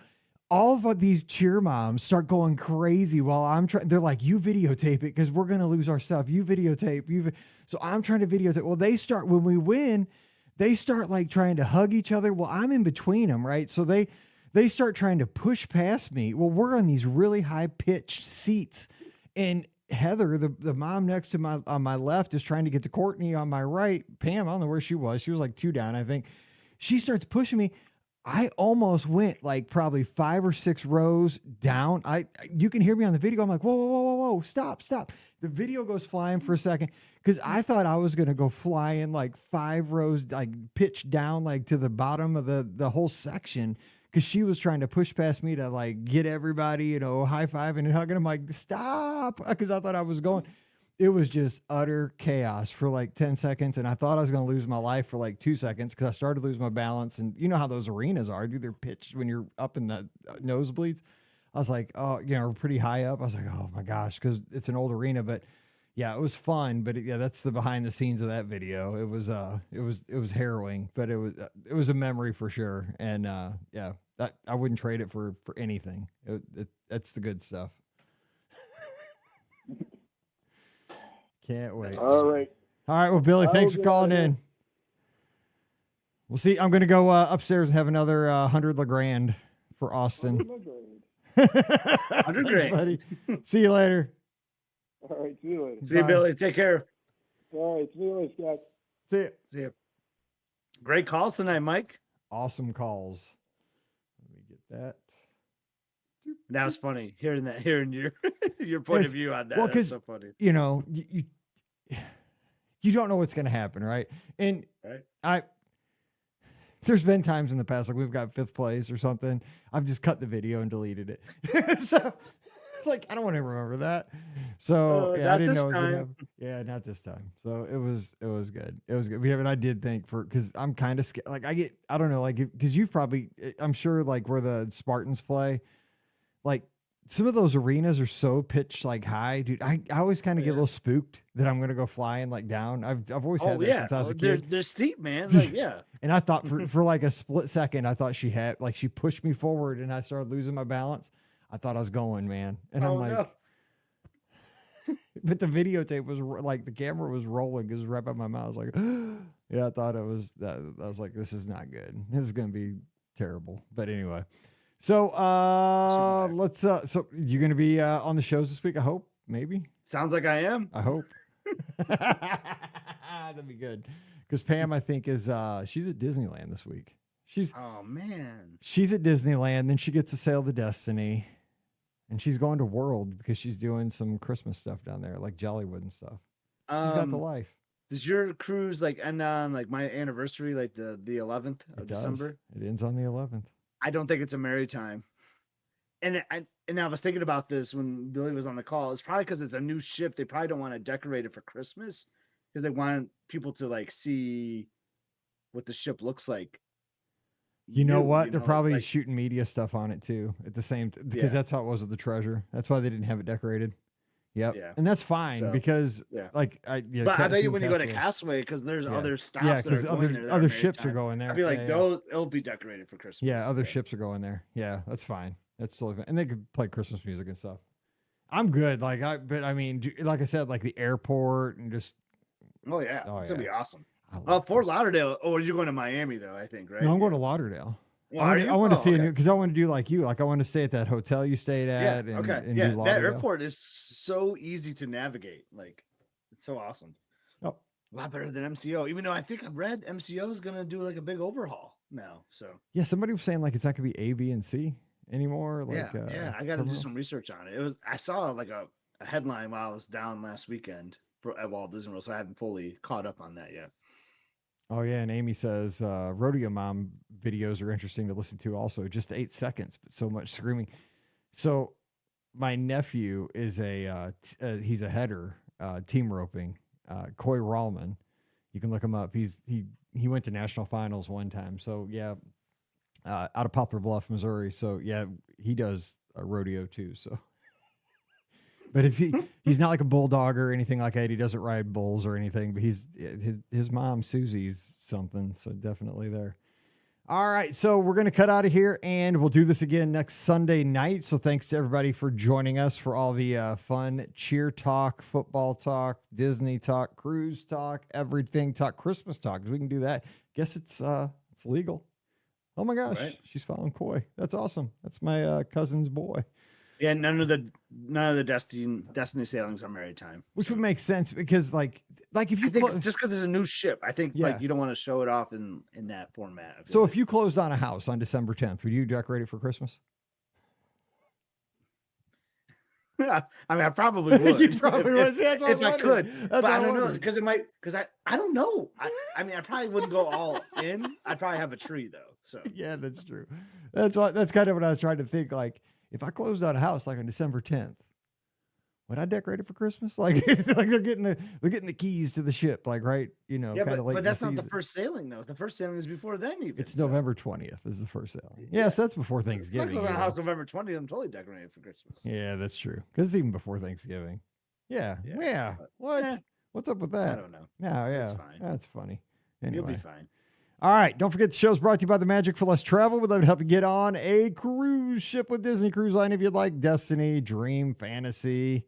all of these cheer moms start going crazy while I'm trying. They're like, you videotape it because we're going to lose our stuff. You videotape. So I'm trying to videotape. Well, when we win, they start like trying to hug each other. Well, I'm in between them, right? So they start trying to push past me. Well, we're on these really high pitched seats, and Heather, the mom next to on my left, is trying to get to Courtney on my right. Pam, I don't know where she was. She was like 2 down, I think. She starts pushing me. I almost went like probably 5 or 6 rows down. You can hear me on the video. I'm like, whoa, stop. The video goes flying for a second because I thought I was going to go flying like 5 rows, like pitch down, like to the bottom of the whole section. Because she was trying to push past me to like get everybody, high-fiving and hugging. I'm like, stop. Because I thought I was going. It was just utter chaos for like 10 seconds. And I thought I was going to lose my life for like 2 seconds because I started to lose my balance. And you know how those arenas are. They're pitched when you're up in the nosebleeds. I was like, oh, we're pretty high up. I was like, oh my gosh, because it's an old arena. But yeah, it was fun. But that's the behind the scenes of that video. It was harrowing, but it was a memory for sure. And yeah, that I wouldn't trade it for anything. That's the good stuff. Can't wait. All right. Well, Billy, thanks for calling in. We'll see. I'm going to go upstairs and have another 100 LeGrand for Austin. 100 grand. Buddy. See you later. All right, see you later. See you, Billy. Take care. All right, see you later, Scott. See you. Great calls tonight, Mike. Awesome calls. Let me get that. That was funny hearing your your point of view on that. Well, that's so funny. You don't know what's going to happen, right? And right. There's been times in the past, like we've got 5th place or something. I've just cut the video and deleted it. So, like, I don't want to remember that. So yeah, I didn't know it was going to happen. Yeah, not this time. So it was good. It was good. I did think because I'm kind of scared. Like I don't know, like because you've probably, I'm sure, like where the Spartans play, like some of those arenas are so pitched like high, dude. I always kind of get a little spooked that I'm gonna go flying like down. I've always had that since I was a kid. They're steep, man. Like yeah. And I thought for like a split second, I thought she pushed me forward and I started losing my balance. I thought I was going, man. And I'm like, no. But the videotape was like the camera was rolling. It was right by my mouth. I was like, yeah, I thought it was that. I was like, this is not good. This is gonna be terrible. But anyway. So let's so you're gonna be on the shows this week, I hope, maybe. Sounds like I am. I hope. That'd be good. Because Pam, I think, is she's at Disneyland this week. Oh man. She's at Disneyland, then she gets to sail the Destiny. And she's going to World because she's doing some Christmas stuff down there, like Jollywood and stuff. She's got the life. Does your cruise like end on like my anniversary, like the 11th of December? It ends on the 11th. I don't think it's a merry time. And I was thinking about this when Billy was on the call. It's probably because it's a new ship. They probably don't want to decorate it for Christmas because they wanted people to like see what the ship looks like. You know what? You They're know, probably like, shooting media stuff on it too at the same because Yeah. that's how it was with the treasure. That's why they didn't have it decorated. Yep. Yeah. And that's fine So, because yeah. like But I bet you seeing when you go to Castaway- Castaway, because there's Yeah. other Yeah, stops that are because going there. that other are ships are maritime. going there. I feel like Yeah, those it'll be decorated for Christmas. Yeah, other ships are going there. Yeah, that's fine. That's totally fine. And they could play Christmas music and stuff. I'm good. But I mean, like I said, like the airport and just. Oh yeah, Oh, it's gonna be awesome. I love Fort Christmas. Lauderdale. Oh, you're going to Miami though, I think, right? No, I'm going to Lauderdale. Oh, are you? I want to Oh, see a okay. new because I want to do like you. Like I want to stay at that hotel you stayed at. Yeah. And, Okay. And Yeah. do That Lauderdale. airport is so easy to navigate. Like, it's so awesome. Oh, A lot better than MCO. Even though I think I read MCO is gonna do like a big overhaul now. So yeah. Somebody was saying like it's not gonna be A, B, and C anymore. Like yeah, I got to do terminals. some research on it. I saw like a headline while I was down last weekend at Walt Disney World, so I haven't fully caught up on that yet. Oh yeah, and Amy says Rodeo Mom videos are interesting to listen to. Also, just 8 seconds, but so much screaming. So my nephew is he's a header, team roping, Coy Rallman. You can look him up. He went to national finals one time. So yeah, out of Poplar Bluff, Missouri. So yeah, he does a rodeo too. So. But he's not like a bulldog or anything like that. He doesn't ride bulls or anything, but his mom, Susie's something. So definitely there. All right. So we're going to cut out of here and we'll do this again next Sunday night. So thanks to everybody for joining us for all the fun cheer talk, football talk, Disney talk, cruise talk, everything talk, Christmas talk. 'Cause we can do that. Guess it's legal. Oh my gosh. Right. She's following Coy. That's awesome. That's my cousin's boy. Yeah, none of the Destiny sailings are maritime, Which would make sense because like if you I think just because it's a new ship, I think like you don't want to show it off in that format. So if you closed on a house on December 10th, would you decorate it for Christmas? Yeah, I mean, I probably would. You probably would. See, that's what if I could, That's but what I I'm don't know wondering. because I don't know. I mean, I probably wouldn't go all in. I'd probably have a tree though. So Yeah, that's true. That's kind of what I was trying to think. Like if I closed on a house like on December 10th, would I decorate it for Christmas? Like they're getting the keys to the ship, like right, yeah, kind of late. but that's not the season. first sailing though. The first sailing is before then even. It's so. November 20th is the first sailing. Yes, that's before Thanksgiving. If I close on a you know. house November 20th, I'm totally decorated for Christmas. Yeah, that's true. Because it's even before Thanksgiving. Yeah. but, What? eh, What's up with I that? don't know. No, yeah. It's fine. That's funny. Anyway. You'll be fine. All right. Don't forget the show's brought to you by the Magic for Less Travel. We'd love to help you get on a cruise ship with Disney Cruise Line if you'd like. Destiny, Dream, Fantasy.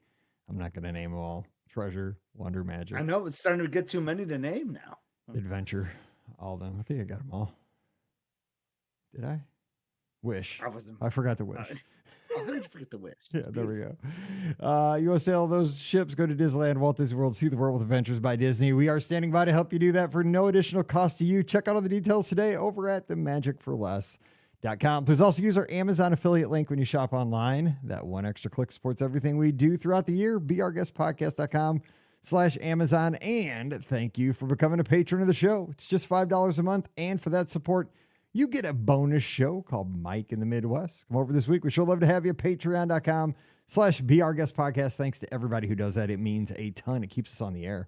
I'm not going to name them all. Treasure, Wonder, Magic. I know it's starting to get too many to name now. Adventure. All of them. I think I got them all. Did I? Wish. I forgot the wish. How did you forget the wish? Yeah, there we go. You want to sail those ships? Go to Disneyland, Walt Disney World, see the world with Adventures by Disney. We are standing by to help you do that for no additional cost to you. Check out all the details today over at themagicforless.com. Please also use our Amazon affiliate link when you shop online. That one extra click supports everything we do throughout the year. BeOurGuestPodcast.com/Amazon. And thank you for becoming a patron of the show. It's just $5 a month. And for that support, you get a bonus show called Mike in the Midwest. Come over this week. We sure love to have you. Patreon.com/BeOurGuestPodcast. Thanks to everybody who does that. It means a ton. It keeps us on the air.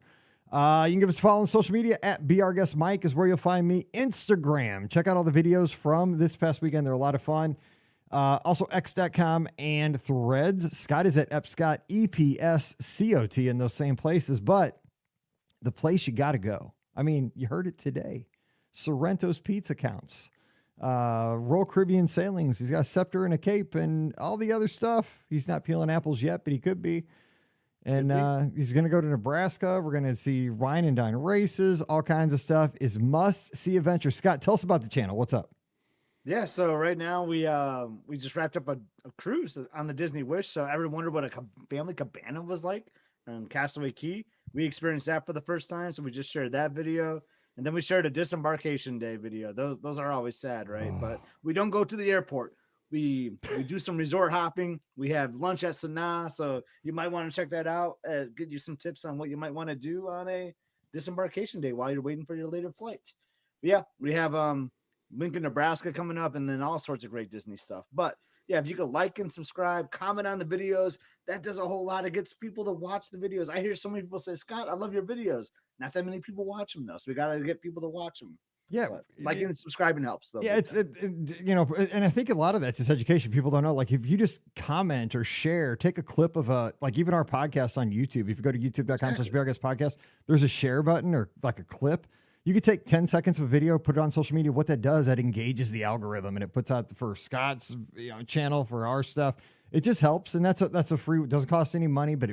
You can give us a follow on social media at BeOurGuestMike is where you'll find me. Instagram. Check out all the videos from this past weekend. They're a lot of fun. Also X.com and Threads. Scott is at Epscott, EPSCOT in those same places. But the place you got to go. I mean, you heard it today. Sorrento's Pizza counts. Royal Caribbean Sailings. He's got a scepter and a cape and all the other stuff. He's not peeling apples yet, but he could be. And he's going to go to Nebraska. We're going to see wine and dine races, all kinds of stuff. Is must-see adventure. Scott, tell us about the channel. What's up? Yeah, so right now we just wrapped up a cruise on the Disney Wish. So everyone wondered what a family cabana was like on Castaway Key. We experienced that for the first time, so we just shared that video. And then we shared a disembarkation day video. Those are always sad, right? But we don't go to the airport. We do some resort hopping. We have lunch at Sanaa, so you might want to check that out. Get you some tips on what you might want to do on a disembarkation day while you're waiting for your later flight. But yeah, we have Lincoln, Nebraska coming up, and then all sorts of great Disney stuff. But yeah, if you could like and subscribe, comment on the videos, that does a whole lot. It gets people to watch the videos. I hear so many people say, Scott, I love your videos. Not that many people watch them though, so we got to get people to watch them. Yeah, But liking and subscribing helps though. yeah, and I think a lot of that's just education. People don't know. Like, if you just comment or share, take a clip of like even our podcast on YouTube. If you go to youtube.com/BRGuestPodcast, there's a share button or like a clip. You could take 10 seconds of a video, put it on social media. What that does, that engages the algorithm, and it puts out for Scott's channel, for our stuff. It just helps, and that's a free. It doesn't cost any money, but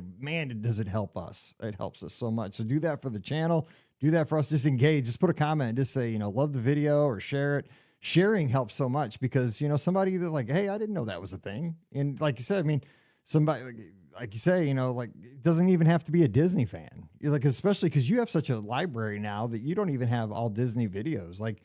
does it help us? It helps us so much. So do that for the channel. Do that for us. Just engage. Just put a comment. Just say, love the video or share it. Sharing helps so much because, somebody that like, hey, I didn't know that was a thing. And like you said, I mean, somebody like you say, like it doesn't even have to be a Disney fan. Like, especially because you have such a library now that you don't even have all Disney videos. Like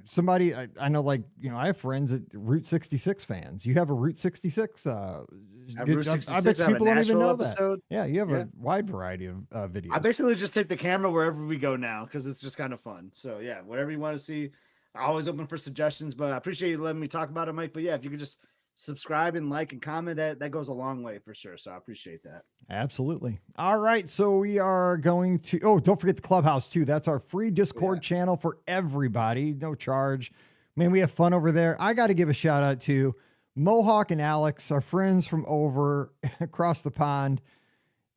somebody, I know, like, I have friends that Route 66 fans. You have a Route 66. Route 66, I bet people don't even know episode. That. Yeah, you have a wide variety of videos. I basically just take the camera wherever we go now because it's just kind of fun. So yeah, whatever you want to see, I'm always open for suggestions. But I appreciate you letting me talk about it, Mike. But yeah, if you could just subscribe and like and comment, that goes a long way for sure. So I appreciate that. Absolutely. All right. So we are going to, don't forget the Clubhouse too. That's our free Discord channel for everybody. No charge. Man, we have fun over there. I got to give a shout out to Mohawk and Alex, our friends from over across the pond.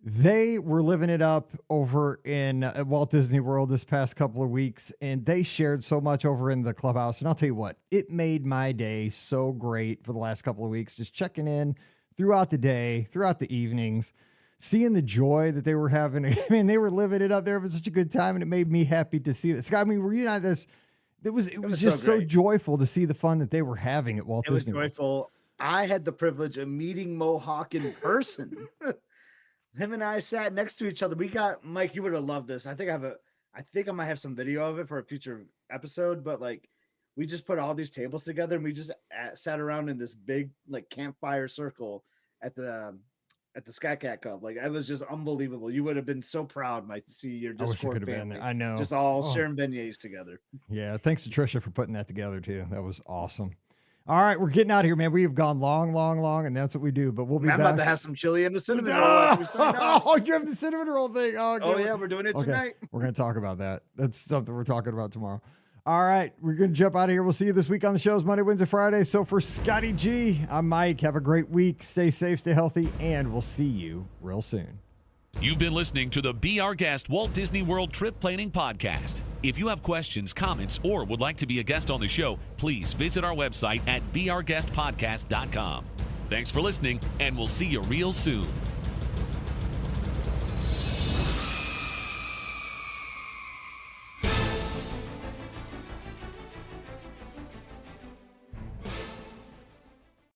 They were living it up over in at Walt Disney World this past couple of weeks, and they shared so much over in the Clubhouse. And I'll tell you what, it made my day so great for the last couple of weeks, just checking in throughout the day, throughout the evenings, seeing the joy that they were having. I mean, they were living it up. They were having such a good time, and it made me happy to see this. I mean, were you not this? It was just so joyful to see the fun that they were having at Walt Disney World. It was joyful. I had the privilege of meeting Mohawk in person. Him and I sat next to each other. We got, Mike, you would have loved this. I think I might have some video of it for a future episode, but like we just put all these tables together and we just sat around in this big like campfire circle at the Sky Cat Cup. Like, it was just unbelievable. You would have been so proud, Mike, to see your Discord family. I know. Just all sharing beignets together. Yeah. Thanks to Trisha for putting that together too. That was awesome. All right, we're getting out of here, man. We have gone long, and that's what we do. But we'll be back. I'm about to have some chili and the cinnamon roll. Oh, you have the cinnamon roll thing. Oh yeah, we're doing it tonight. We're going to talk about that. That's something we're talking about tomorrow. All right, we're going to jump out of here. We'll see you this week on the shows, Monday, Wednesday, Friday. So for Scotty G, I'm Mike. Have a great week. Stay safe, stay healthy, and we'll see you real soon. You've been listening to the Be Our Guest Walt Disney World Trip Planning Podcast. If you have questions, comments, or would like to be a guest on the show, please visit our website at beourguestpodcast.com. Thanks for listening, and we'll see you real soon.